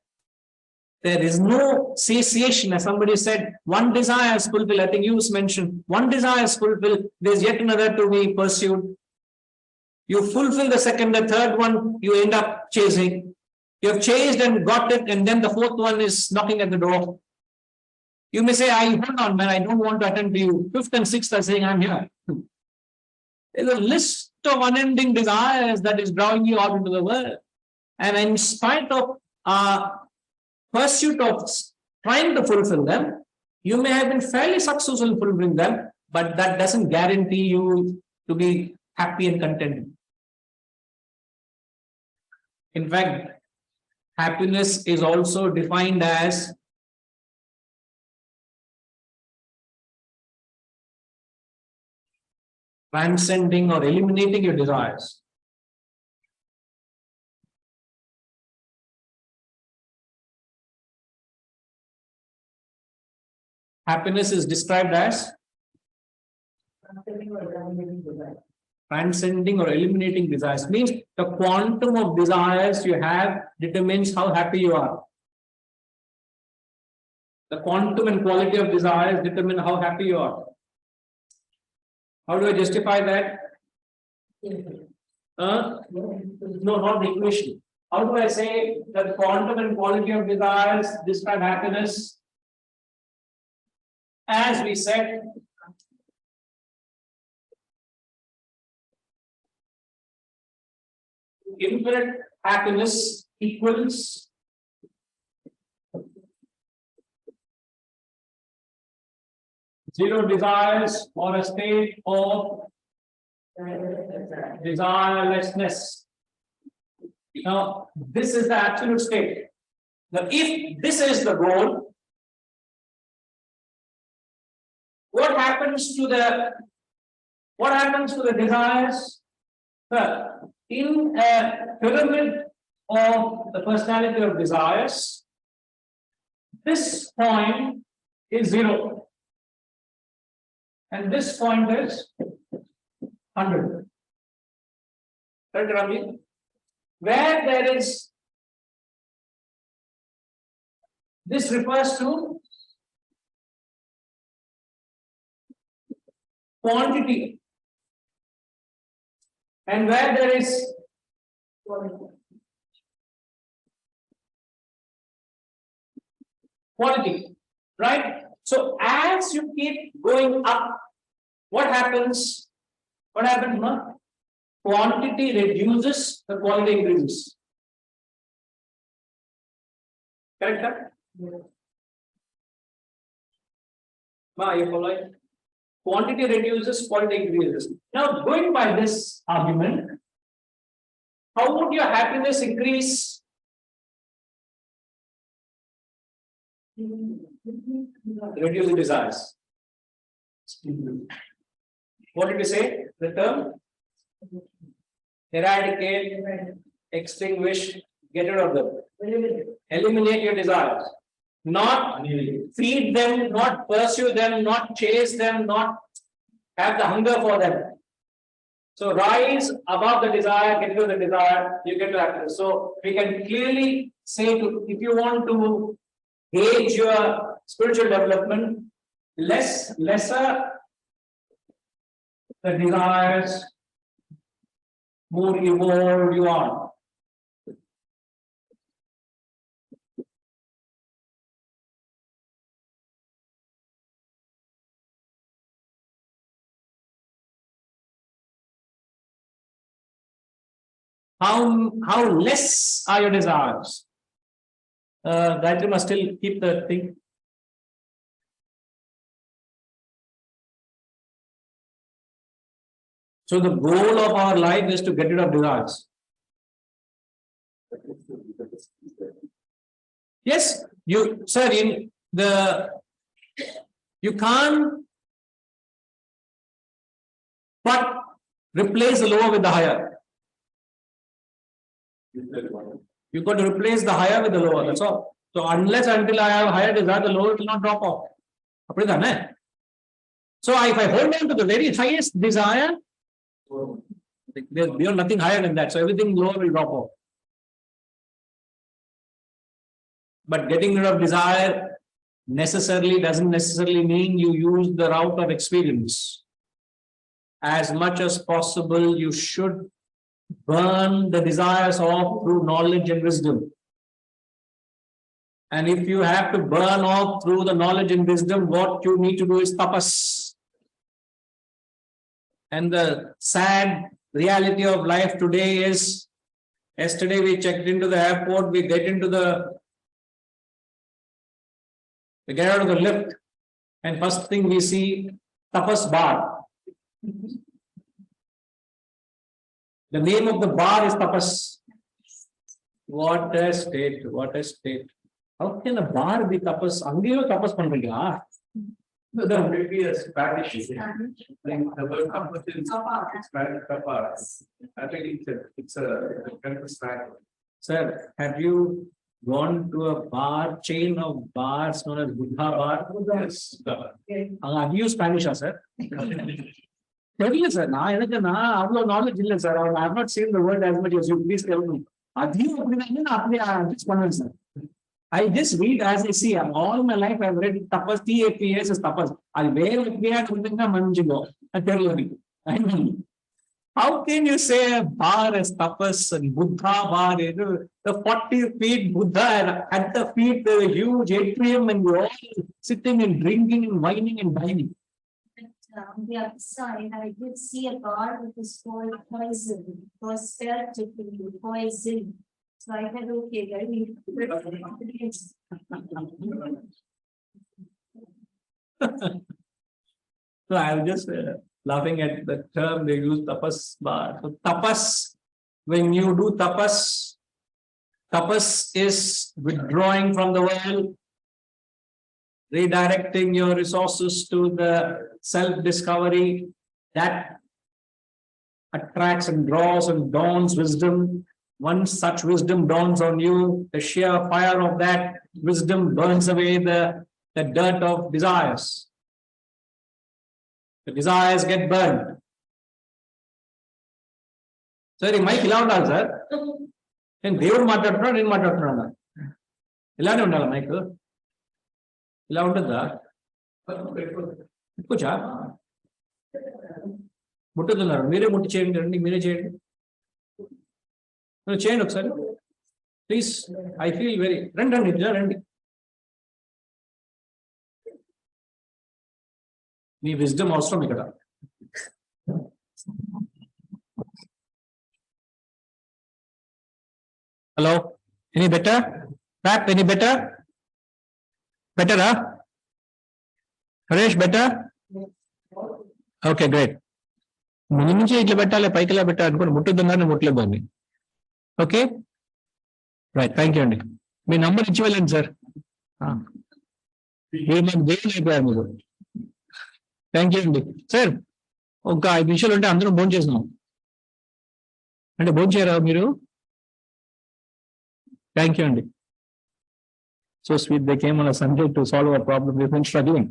there is no satiation? As somebody said, one desire is fulfilled. I think you mentioned one desire is fulfilled. There's yet another to be pursued. You fulfill the second, the third one, you end up chasing. You have chased and got it, and then the fourth one is knocking at the door. You may say, hold on, man, I don't want to attend to you. Fifth and sixth are saying, I'm here. There's a list of unending desires that is drawing you out into the world. And in spite of pursuit of trying to fulfill them, you may have been fairly successful in fulfilling them, but that doesn't guarantee you to be happy and contented. In fact, happiness is also defined as transcending or eliminating your desires. Happiness is described as transcending or eliminating desires. Means the quantum of desires you have determines how happy you are. The quantum and quality of desires determine how happy you are. How do I justify that? No, not the equation. How do I say that quantum and quality of desires describe happiness? As we said, infinite happiness equals zero desires or a state of desirelessness. Now, this is the absolute state. Now, if this is the goal, what happens to the desires? In a pyramid of the personality of desires, this point is 0. And this point is 100. Right, Ravi? Where there is, this refers to quantity. And where there is quality, right? So as you keep going up, what happens? What happens, no? Quantity reduces, the quality increases. Correct? Ma, you follow? Quantity reduces, quality increases. Now, going by this argument, how would your happiness increase? Reduce the desires. What did we say? The term? Eradicate, extinguish, get rid of them. Eliminate your desires. Not feed them, not pursue them, not chase them, not have the hunger for them. So rise above the desire, get rid of the desire, you get to happiness. So we can clearly say, if you want to gauge your spiritual development, lesser the desires, more evolved you are. How less are your desires? Gayatri must still keep the thing. So the goal of our life is to get rid of desires. Yes, you can't but replace the lower with the higher. You got to replace the higher with the lower, that's all. So unless until I have higher desire, the lower will not drop off. So if I hold on to the very highest desire, there's nothing higher than that. So everything lower will drop off. But getting rid of desire doesn't necessarily mean you use the route of experience. As much as possible, you should burn the desires off through knowledge and wisdom. And if you have to burn off through the knowledge and wisdom, what you need to do is tapas. And the sad reality of life today is, yesterday we checked into the airport, we get out of the lift, and first thing we see, tapas bar. The name of the bar is tapas. What a state, what a state. How can a bar be tapas? Angiyo tapas pandriya. There may be a Spanish thing. The word tapas is Spanish tapas. I think it's a kind of Spanish. Sir, have you gone to a bar, chain of bars known as Buddha bar? Yes. Have you Spanish, sir? Tell sir, knowledge sir. I have not seen the word as much as you. Please tell me. I just read as I see. All my life I've read tapas, TAPS is tapas. I tell you. How can you say a bar is tapas and Buddha bar? The 40 feet Buddha and at the feet there's a huge atrium and we're all sitting and drinking and whining and dining. On the other side, I did see a bar with this called poison, poison. So I said, okay, So I was just laughing at the term they use, tapas bar. So tapas, when you do tapas, tapas is withdrawing from the world, redirecting your resources to the self-discovery that attracts and draws and dawns wisdom. Once such wisdom dawns on you, the sheer fire of that wisdom burns away the dirt of desires. The desires get burned. Sorry, Mike ఇలా ఉండాలి sir. నేను దేవుడు మాట్లాడుతున్నా, నేను మాట్లాడుతున్నాను. ఇలానే ఉండాలి mic. ఇలా ఉంటుందా? ఎక్కువచా ముట్టుతున్నారు. మీరే ముట్టి చేయండి, రండి మీరే చేయండి. చేయండి ఒకసారి ప్లీజ్. ఐ ఫీల్ వెరీ రండి రండి ఇలా రండి. మీ విజ్డమ్ అవసరం ఇక్కడ. Hello, any better? Chap, any better? Better, huh? Harish, better? Okay, great. ముందు నుంచి ఇట్లా పెట్టాలి, పైకి ఇలా పెట్టాలి అనుకోండి, ముట్టుతున్నారని ముట్టలేదు దాన్ని. ఓకే రైట్, థ్యాంక్ యూ అండి. మీ నంబర్ ఇచ్చి వెళ్ళండి సార్. మీరు మాకు దేవులు అయిపోయారు మీరు. థ్యాంక్ యూ అండి. సార్ ఒక 5 నిమిషాలు ఉంటే అందరం భోజనం చేస్తున్నాం. అంటే భోజనం చేయరా మీరు? థ్యాంక్ యూ అండి. So sweet, they came on a Sunday to solve our problem. We've been struggling.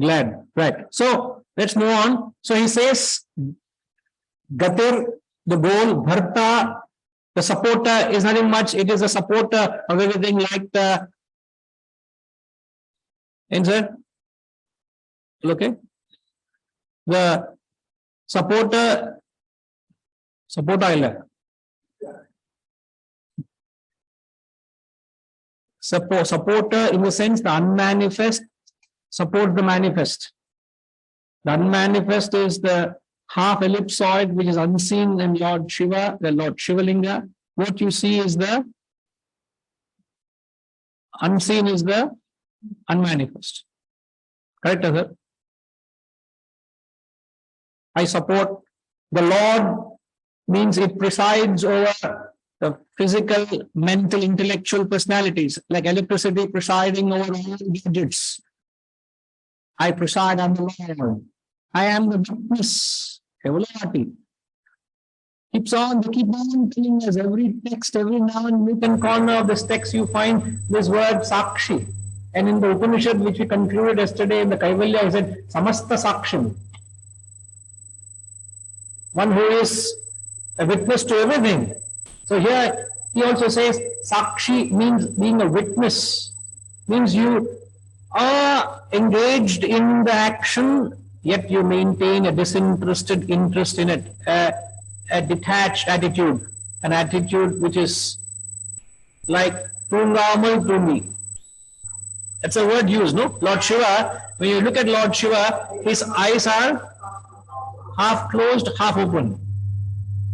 Glad, right? So let's move on. So he says, Gatir, the goal, Bharta, the supporter is nothing much. It is a supporter of everything like the answer. Okay. The supporter. Supporter in the sense the unmanifest support the manifest. The unmanifest is the half ellipsoid which is unseen in Lord Shiva, the Lord Shivalinga. What you see is the unseen, is the unmanifest. Correct, sir? I support the Lord means it presides over the physical, mental, intellectual personalities, like electricity presiding over all gadgets. I preside on the Lord. I am the witness. Keeps on, they keep on telling us every text, every now and nook and corner of this text, you find this word Sakshi. And in the Upanishad, which we concluded yesterday in the Kaivalya, I said Samasta Saksham. One who is a witness to everything. So here he also says Sakshi means being a witness, means you are engaged in the action, yet you maintain a disinterested interest in it, a detached attitude, an attitude which is like Tungamal Tumi. That's a word used, no? Lord Shiva, when you look at Lord Shiva, his eyes are half closed, half open,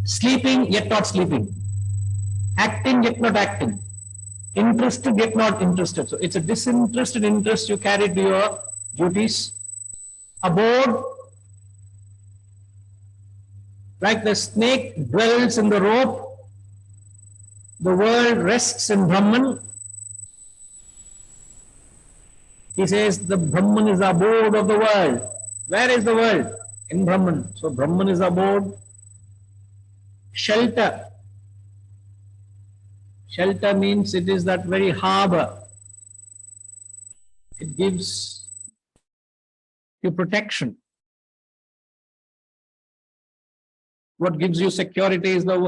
sleeping yet not sleeping. Acting yet not acting, interested yet not interested. So it's a disinterested interest you carry to your duties. Aboard, like the snake dwells in the rope, the world rests in Brahman. He says the Brahman is the abode of the world. Where is the world? In Brahman. So Brahman is abode. Shelter. Shelter means it is that very harbor. It gives you protection. What gives you security is there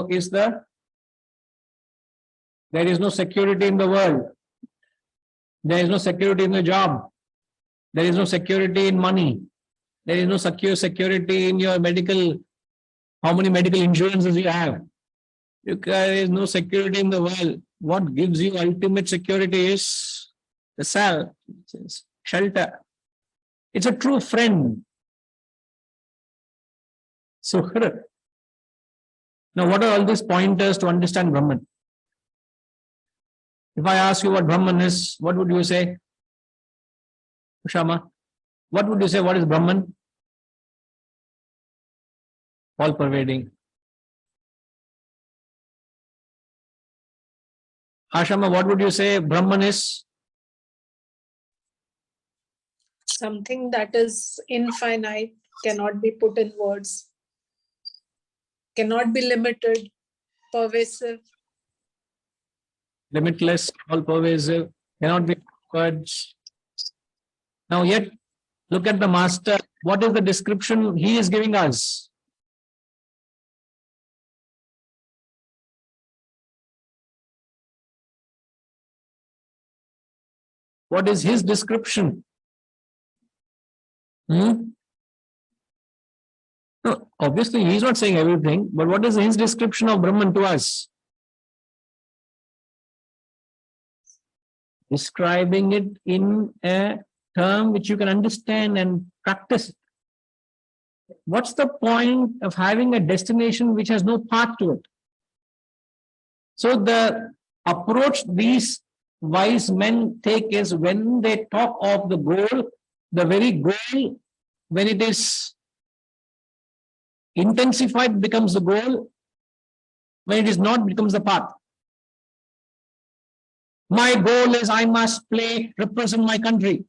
is no security in the world. There is no security in the job. There is no security in money. There is no security in your medical, how many medical insurances you have. There is no security in the world. What gives you ultimate security is the self, shelter. It's a true friend. So, now what are all these pointers to understand Brahman? If I ask you what Brahman is, what would you say? Ushama, what would you say? What is Brahman? All pervading. Ashama, what would you say Brahman is? Something that is infinite, cannot be put in words, cannot be limited, pervasive. Limitless, all pervasive, cannot be words. Now yet, look at the master. What is the description he is giving us? What is his description? No, obviously, he's not saying everything, but what is his description of Brahman to us? Describing it in a term which you can understand and practice. What's the point of having a destination which has no path to it? So the approach these wise men take is when they talk of the goal, the very goal, when it is intensified, becomes the goal. When it is not, becomes the path. My goal is I must represent my country.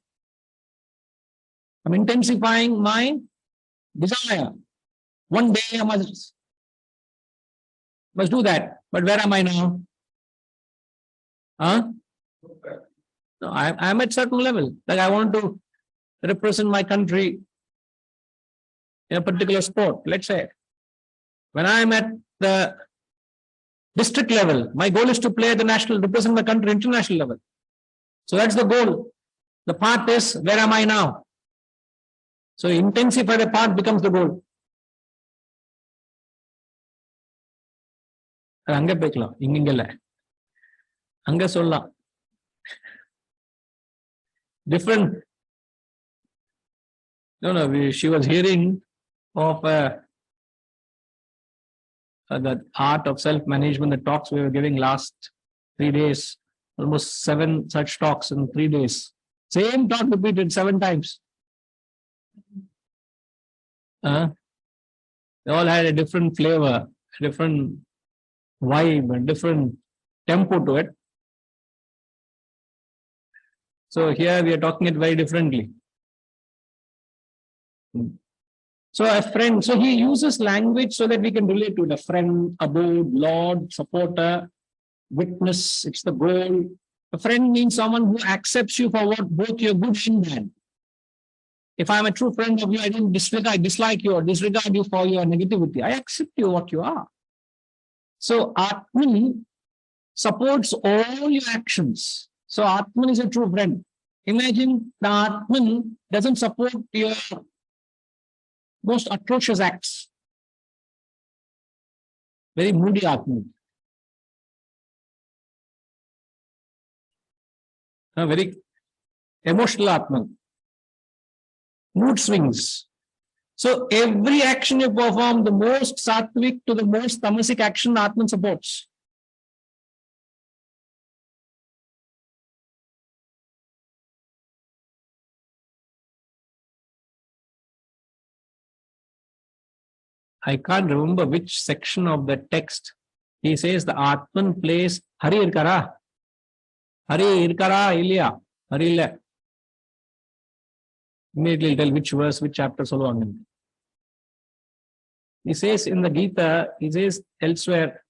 I'm intensifying my desire. One day I must do that. But where am I now? No, I'm at certain level. Like I want to represent my country in a particular sport, let's say. When I'm at the district level, my goal is to play at the national, represent my country international level. So that's the goal. The path is, where am I now? So intensify the path becomes the goal. அங்க போய்க்கலாம் இங்கல அங்க சொல்லலாம் different. No, she was hearing of the art of self-management, the talks we were giving last 3 days, almost 7 such talks in 3 days. Same talk repeated 7 times. They all had a different flavor, different vibe, and different tempo to it. So here we are talking it very differently. So a friend, so he uses language so that we can relate to it. A friend, abode, lord, supporter, witness, it's the goal. A friend means someone who accepts you for what both your good and bad. If I'm a true friend of you, I don't dislike you or disregard you for your negativity. I accept you what you are. So Atman supports all your actions. So Atman is a true friend. Imagine the Atman doesn't support your most atrocious acts. Very moody Atman. A very emotional Atman. Mood swings. So every action you perform, the most sattvic to the most tamasic action, Atman supports. I can't remember which section of the text. He says the Atman plays Hari Irkara. Hari Irkara Ilya. Hari Ilya. Immediately tell which verse, which chapter, so on. He says in the Gita, he says elsewhere,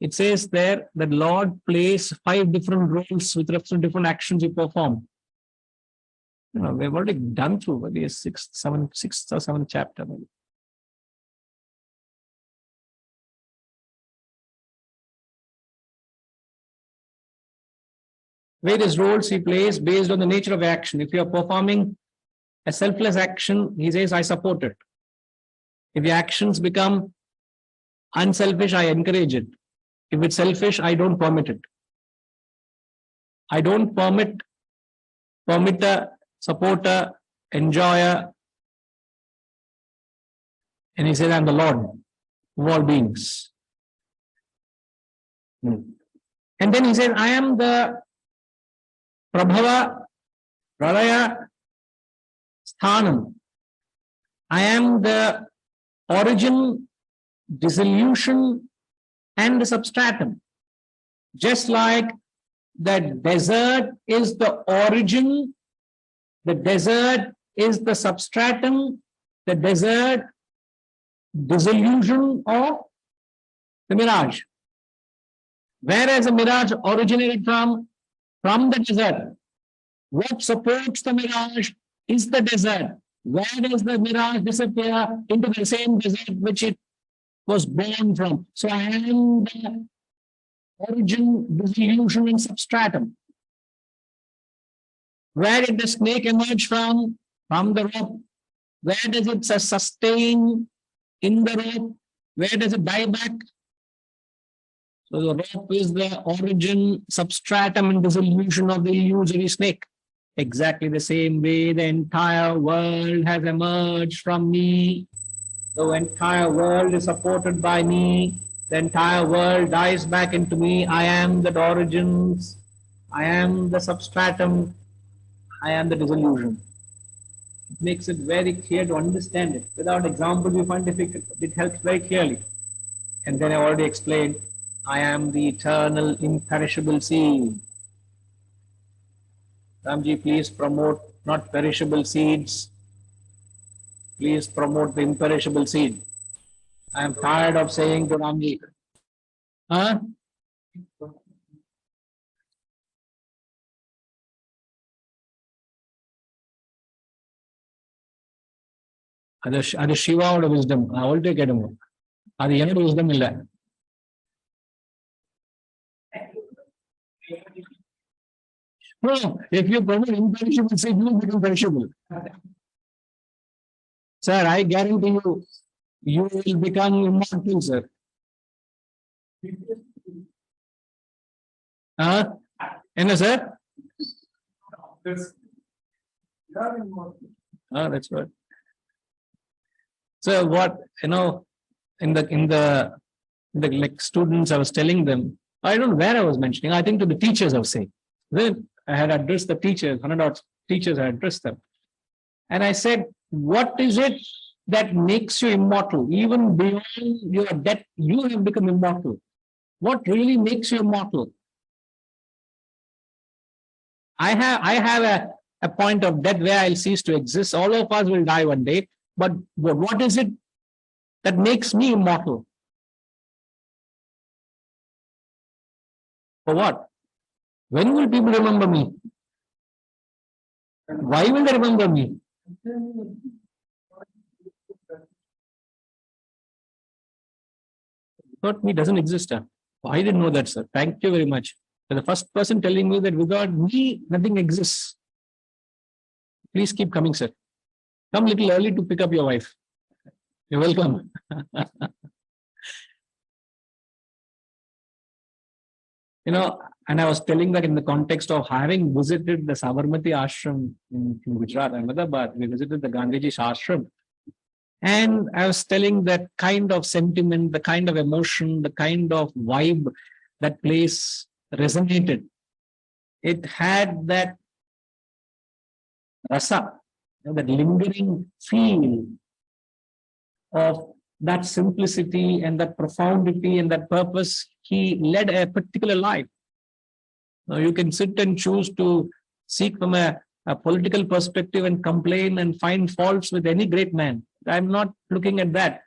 it says there that Lord plays 5 different roles with reference to different actions you perform. We've already done through maybe a 6th or 7th chapter. Maybe. Various roles he plays based on the nature of action. If you are performing a selfless action, he says, I support it. If your actions become unselfish, I encourage it. If it's selfish, I don't permit it. I don't permit a supporter, enjoyer. And he says, I'm the Lord of all beings. And then he says, I am the Prabhava, Pralaya, Sthanam. I am the origin, dissolution, and the substratum. Just like the desert is the origin, the desert is the substratum, the desert dissolution of the mirage. Whereas the mirage originated from the desert. What supports the mirage is the desert. Where does the mirage disappear? Into the same desert which it was born from. So I am the origin, dissolution, and substratum. Where did the snake emerge from? From the rope. Where does it sustain in the rope? Where does it die back? So the rope is the origin, substratum, and dissolution of the illusory snake. Exactly the same way the entire world has emerged from me. The entire world is supported by me. The entire world dies back into me. I am the origins. I am the substratum. I am the dissolution. It makes it very clear to understand it. Without examples, you find it helps very clearly. And then I already explained, I am the eternal, imperishable seed. Ramji, please promote not perishable seeds. Please promote the imperishable seed. I am tired of saying to Ramji, huh? அது சிவாவோட wisdom. நான் அவள்கிட்ட கேட்டுங்க. அது என்னோட wisdom இல்ல. No, if you promote imperishable seed, you will become perishable. Sir, I guarantee you, you will become immortal, sir. Enna, sir? That's right. So what, in the like students, I was telling them, I don't know where I was mentioning, I think to the teachers I was saying. Then I had addressed the teachers, 100 teachers, I addressed them. And I said, what is it that makes you immortal? Even beyond your death, you have become immortal. What really makes you immortal? I have a point of death where I'll cease to exist. All of us will die one day. But what is it that makes me immortal? For what? When will people remember me? Why will they remember me? Without me doesn't exist. I didn't know that, sir. Thank you very much. You're the first person telling me that without me, nothing exists. Please keep coming, sir. Come a little early to pick up your wife. You're welcome. And I was telling that in the context of having visited the Sabarmati ashram in Gujarat, Ahmedabad, we visited the Gandhiji's ashram. And I was telling that kind of sentiment, the kind of emotion, the kind of vibe that place resonated. It had that rasa, that lingering feel of that simplicity and that profundity and that purpose. He led a particular life. Now you can sit and choose to seek from a political perspective and complain and find faults with any great man. I'm not looking at that.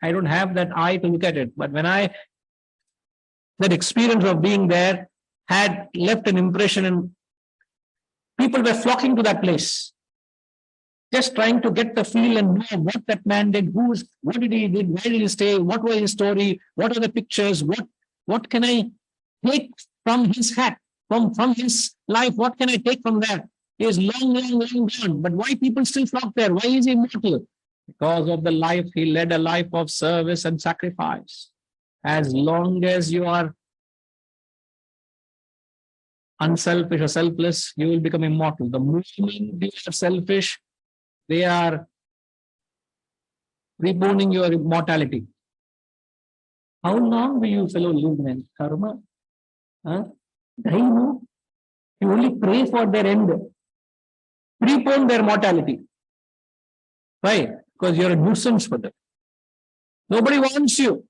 I don't have that eye to look at it. But when that experience of being there had left an impression, and people were flocking to that place, just trying to get the feel and know what that man did, what did he did, where did he stay, what was his story, what are the pictures, what can I take from his hat, from his life, what can I take from there? He is long gone, but why people still flock there? Why is he immortal? Because of the life he led, a life of service and sacrifice. As long as you are unselfish or selfless, you will become immortal. The moment you are selfish, they are reborning your immortality. How long will you fellow live, man? Karma? Huh? You only pray for their end. Prepone their mortality. Why? Because you're a nuisance for them. Nobody wants you.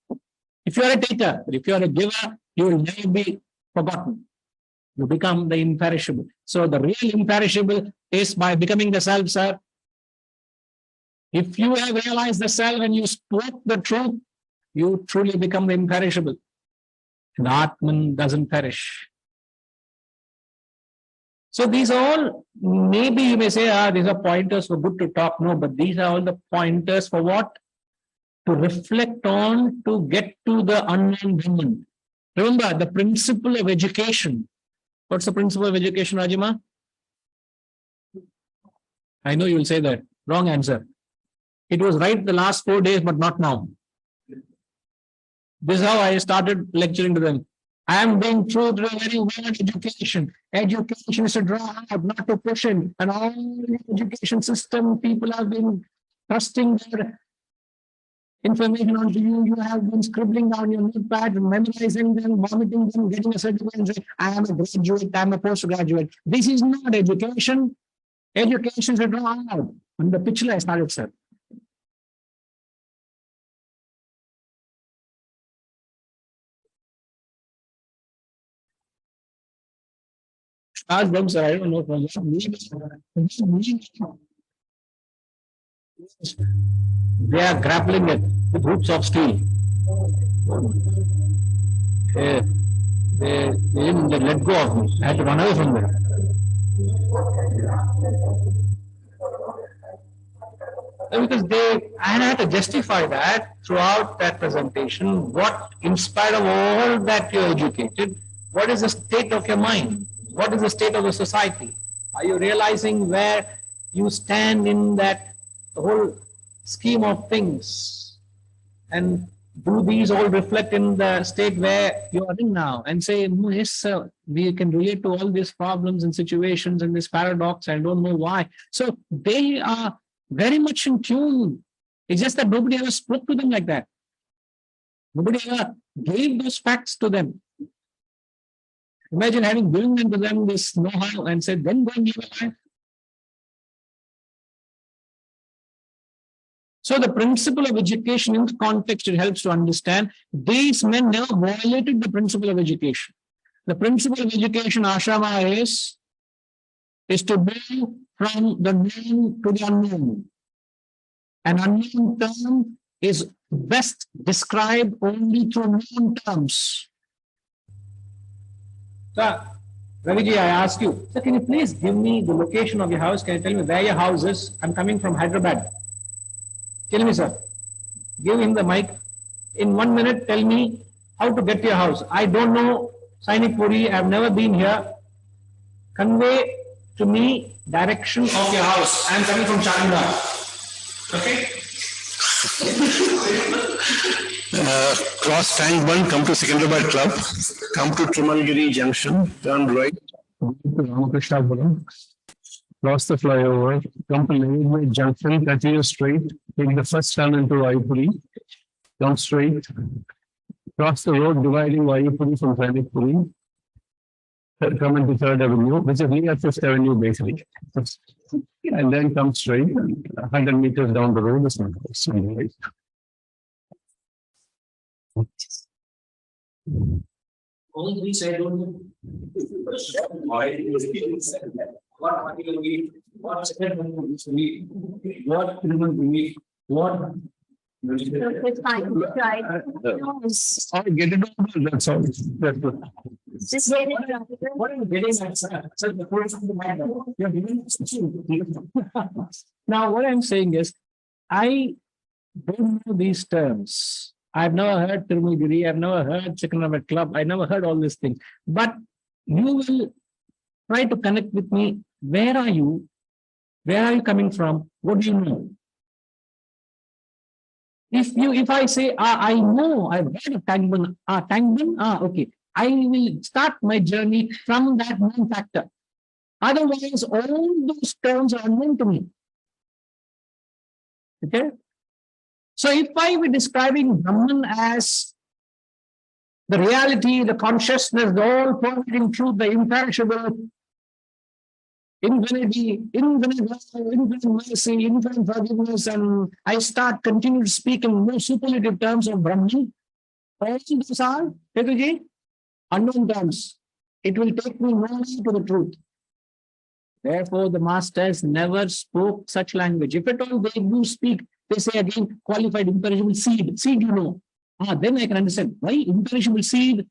If you are a taker, but if you are a giver, you will never be forgotten. You become the imperishable. So the real imperishable is by becoming the self, sir. If you have realized the self and you spoke the truth, you truly become imperishable. And Atman doesn't perish. So these are all, maybe you may say, these are pointers for good to talk. No, but these are all the pointers for what? To reflect on, to get to the unknown Brahman. Remember, the principle of education. What's the principle of education, Rajima? I know you will say that. Wrong answer. It was right the last 4 days, but not now. This is how I started lecturing to them. I am being through the very word education. Education is to draw out, not to push in. And all the education system, people have been trusting their information onto you. You have been scribbling down your notepad, memorizing them, vomiting them, getting a certificate and saying, I am a graduate, I am a postgraduate. This is not education. Education is to draw out. And the picture I started, sir. Ask them, sir, I don't know from they are grappling it with hoops of steel. They let go of me. I had to run away from them. Because I had to justify that throughout that presentation. What, in spite of all that you're educated, what is the state of your mind? What is the state of the society? Are you realizing where you stand in that whole scheme of things? And do these all reflect in the state where you are in now? And say, no, yes, sir, we can relate to all these problems and situations and this paradox. I don't know why. So they are very much in tune. It's just that nobody ever spoke to them like that. Nobody ever gave those facts to them. Imagine having given them to them this know-how and said, then go and live a life. So the principle of education in the context, it helps to understand these men never violated the principle of education. The principle of education, ashrama, is to move from the known to the unknown. An unknown term is best described only through known terms. Sir, Raviji, I ask you, sir, can you please give me the location of your house? Can you tell me where your house is? I'm coming from Hyderabad. Tell me, sir. Give him the mic. In 1 minute, tell me how to get to your house. I don't know Sainik Puri. I've never been here. Convey to me direction of your house. I'm coming from Charmina. Okay? Cross Tank 1, come to Secunderabad Club, come to Trimalgiri Junction, turn right, cross the flyover, come to Navy Junction, continue straight, take the first turn into Vayupuri, come straight, cross the road dividing Vayupuri from Sainikpuri, come into 3rd Avenue, which is near 5th Avenue basically, and then come straight, 100 meters down the road is my house on the right. All these I don't know. What article we, what statement we, what we, what. It's fine. Right. I get it over, that's all. Just get it right. What are you getting at, sir? Sir, the point of the matter. You're giving now, what I'm saying is, I don't know these terms. I've never heard Tirumagiri, I've never heard Secunderabad Club, I never heard all these things. But you will try to connect with me. Where are you? Where are you coming from? What do you know? If I say, I know, I've heard of Tangban, okay. I will start my journey from that known factor. Otherwise, all those terms are unknown to me. Okay? So if I were describing Brahman as the reality, the consciousness, the all-pervading truth, the imperishable, infinity, infinite love, infinite mercy, infinite forgiveness, and I start continue to speak in more superlative terms of Brahman, all those are, Petuji, unknown terms. It will take me no way to the truth. Therefore, the masters never spoke such language. If at all they do speak, they say again, qualified imperishable seed. Seed, you know. Then I can understand. Why imperishable seed?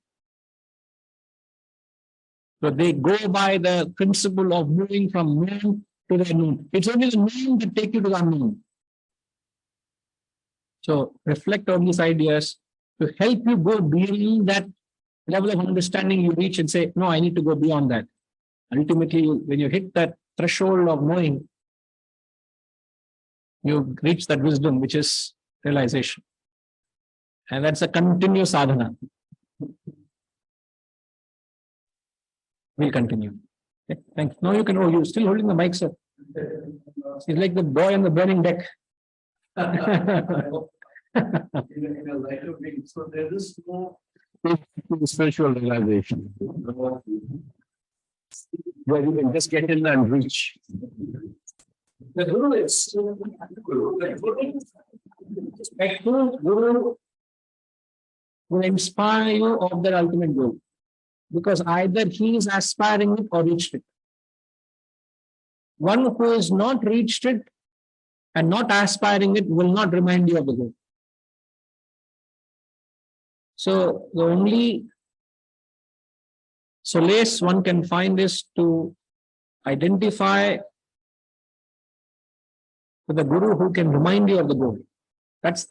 So they go by the principle of moving from known to the unknown. It's only the known that take you to the unknown. So reflect on these ideas to help you go beyond that level of understanding you reach and say, no, I need to go beyond that. Ultimately, when you hit that threshold of knowing, you reach that wisdom, which is realization. And that's a continuous sadhana. We'll continue. Okay, thanks. Now you can, you're still holding the mic, sir. It's like the boy on the burning deck. In a lighter way. So there is no Spiritual realization. Where you can just get in and reach. The Guru is Guru will inspire you of their ultimate goal. Because either he is aspiring it or reached it. One who is not reached it and not aspiring it will not remind you of the goal. So the only solace one can find is to identify with the Guru who can remind you of the goal. That's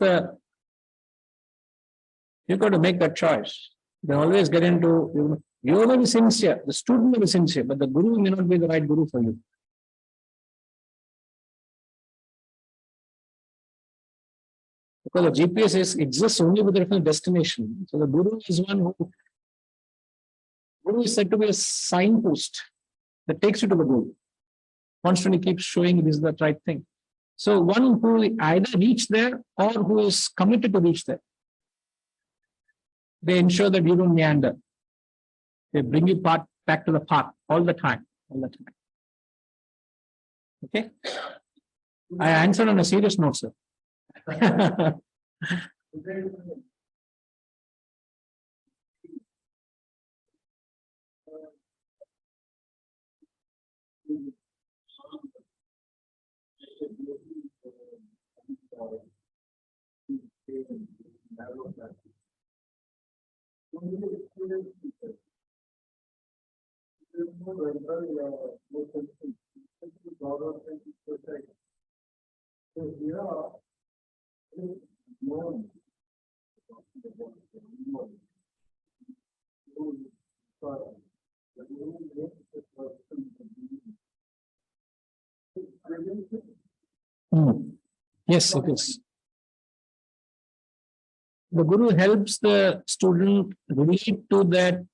you've got to make that choice. You always get into, you may be sincere, the student may be sincere, but the Guru may not be the right Guru for you. Because the GPS exists only with reference to destination. So the Guru is one Guru is said to be a signpost that takes you to the goal. Constantly keeps showing this is the right thing. So one who either reach there or who is committed to reach there. They ensure that you don't meander. They bring you back to the path all the time. Okay? I answered on a serious note, sir. Yes, it is. The Guru helps the student relate to that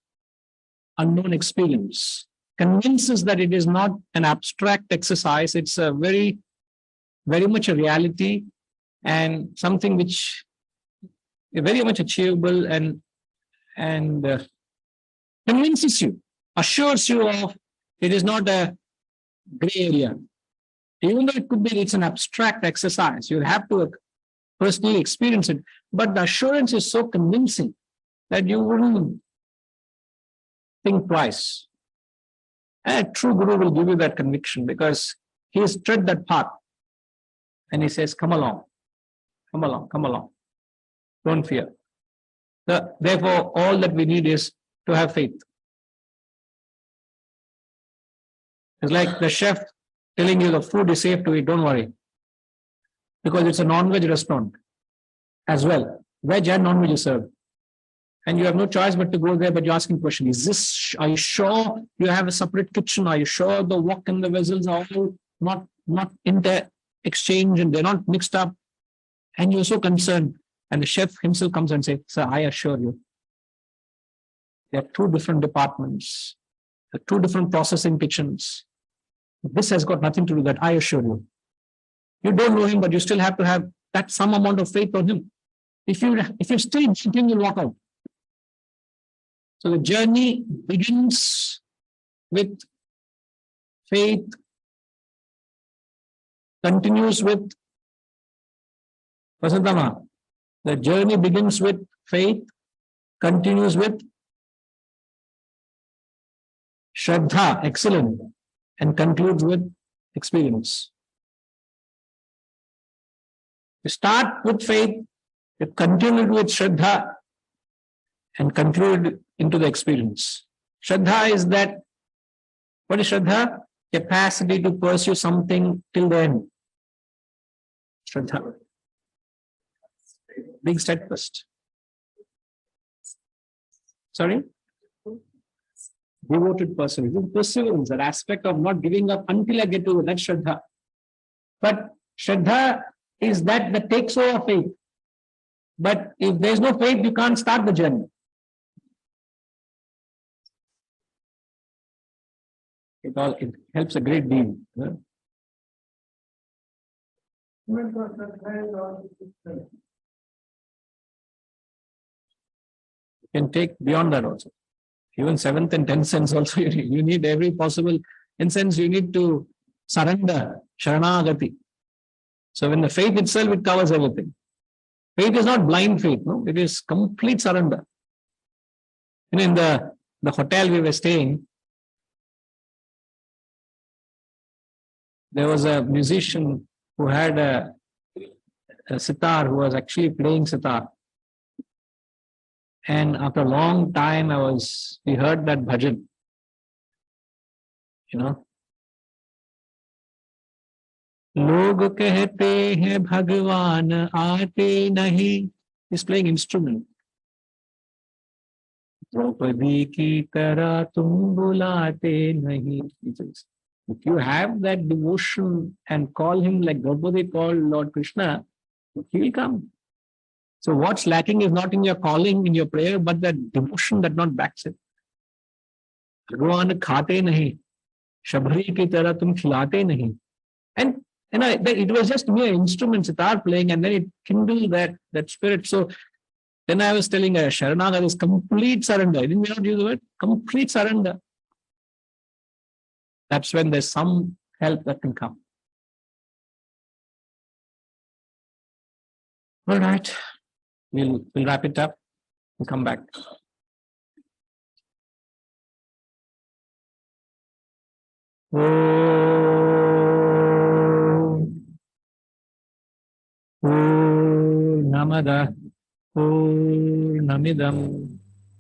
unknown experience, convinces that it is not an abstract exercise, it's a very much a reality and something which is very much achievable and convinces you, assures you of it is not a gray area. Even though it could be, it's an abstract exercise, you have to personally experience it, but the assurance is so convincing that you wouldn't think twice. And a true Guru will give you that conviction because he has tread that path and he says, come along, come along, come along. Don't fear. Therefore, all that we need is to have faith. It's like the chef telling you the food is safe to eat, don't worry. Because it's a non-veg restaurant as well. Veg and non-veg is served. And you have no choice but to go there, but you're asking question, are you sure you have a separate kitchen? Are you sure the wok and the vessels are all not inter-exchange and they're not mixed up? And you're so concerned. And the chef himself comes and says, sir, I assure you, there are two different departments, there are two different processing kitchens. This has got nothing to do with that, I assure you. You don't know him, but you still have to have that some amount of faith on him. If you're still doubting, you'll walk out. So the journey begins with faith, continues with Vasantama. The journey begins with faith, continues with Shraddha, excellent, and concludes with experience. You start with faith, you continue with Shraddha, and conclude into the experience. Shraddha is that, what is Shraddha? Capacity to pursue something till the end. Shraddha. Being steadfast. Sorry? Devoted person. Perseverance, that aspect of not giving up until I get to it. That's Shraddha. But Shraddha is that takes over faith. But if there's no faith, you can't start the journey. It helps a great deal. You can take beyond that also. Even 7th and 10th sense also, you need every possible, in sense you need to surrender, sharanagati. So when the faith itself, it covers everything. Faith is not blind faith, no, it is complete surrender. In the hotel we were staying, there was a musician who had a sitar, who was actually playing sitar. And after a long time, we heard that bhajan. Log kehte hain Bhagwan aate nahi. He's playing instrument. Draupadi ki tarah tum bulate nahi. If you have that devotion and call him like Draupadi called Lord Krishna, he will come. So what's lacking is not in your calling, in your prayer, but that devotion that not backs it. Bhagwan khate nahi, shabri ki tarah tum khilate nahi. And it was just mere instrument, sitar playing, and then it kindled that spirit. So then I was telling her, Sharanagati is complete surrender. Didn't we not use the word? Complete surrender. That's when there's some help that can come. All right. We'll wrap it up and come back. Purnamada Purnamidam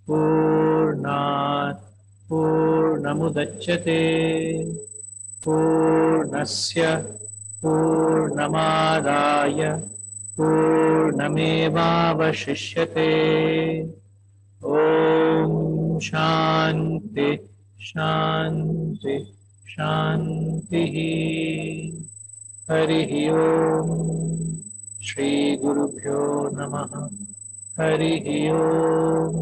Purnat Purnamudachyate Purnasya Purnamadaya Purnamevavashishyate. Om Shanti Shanti Shanti. Harihi Om. Shri Gurubhyo Namaha. Harihi Om.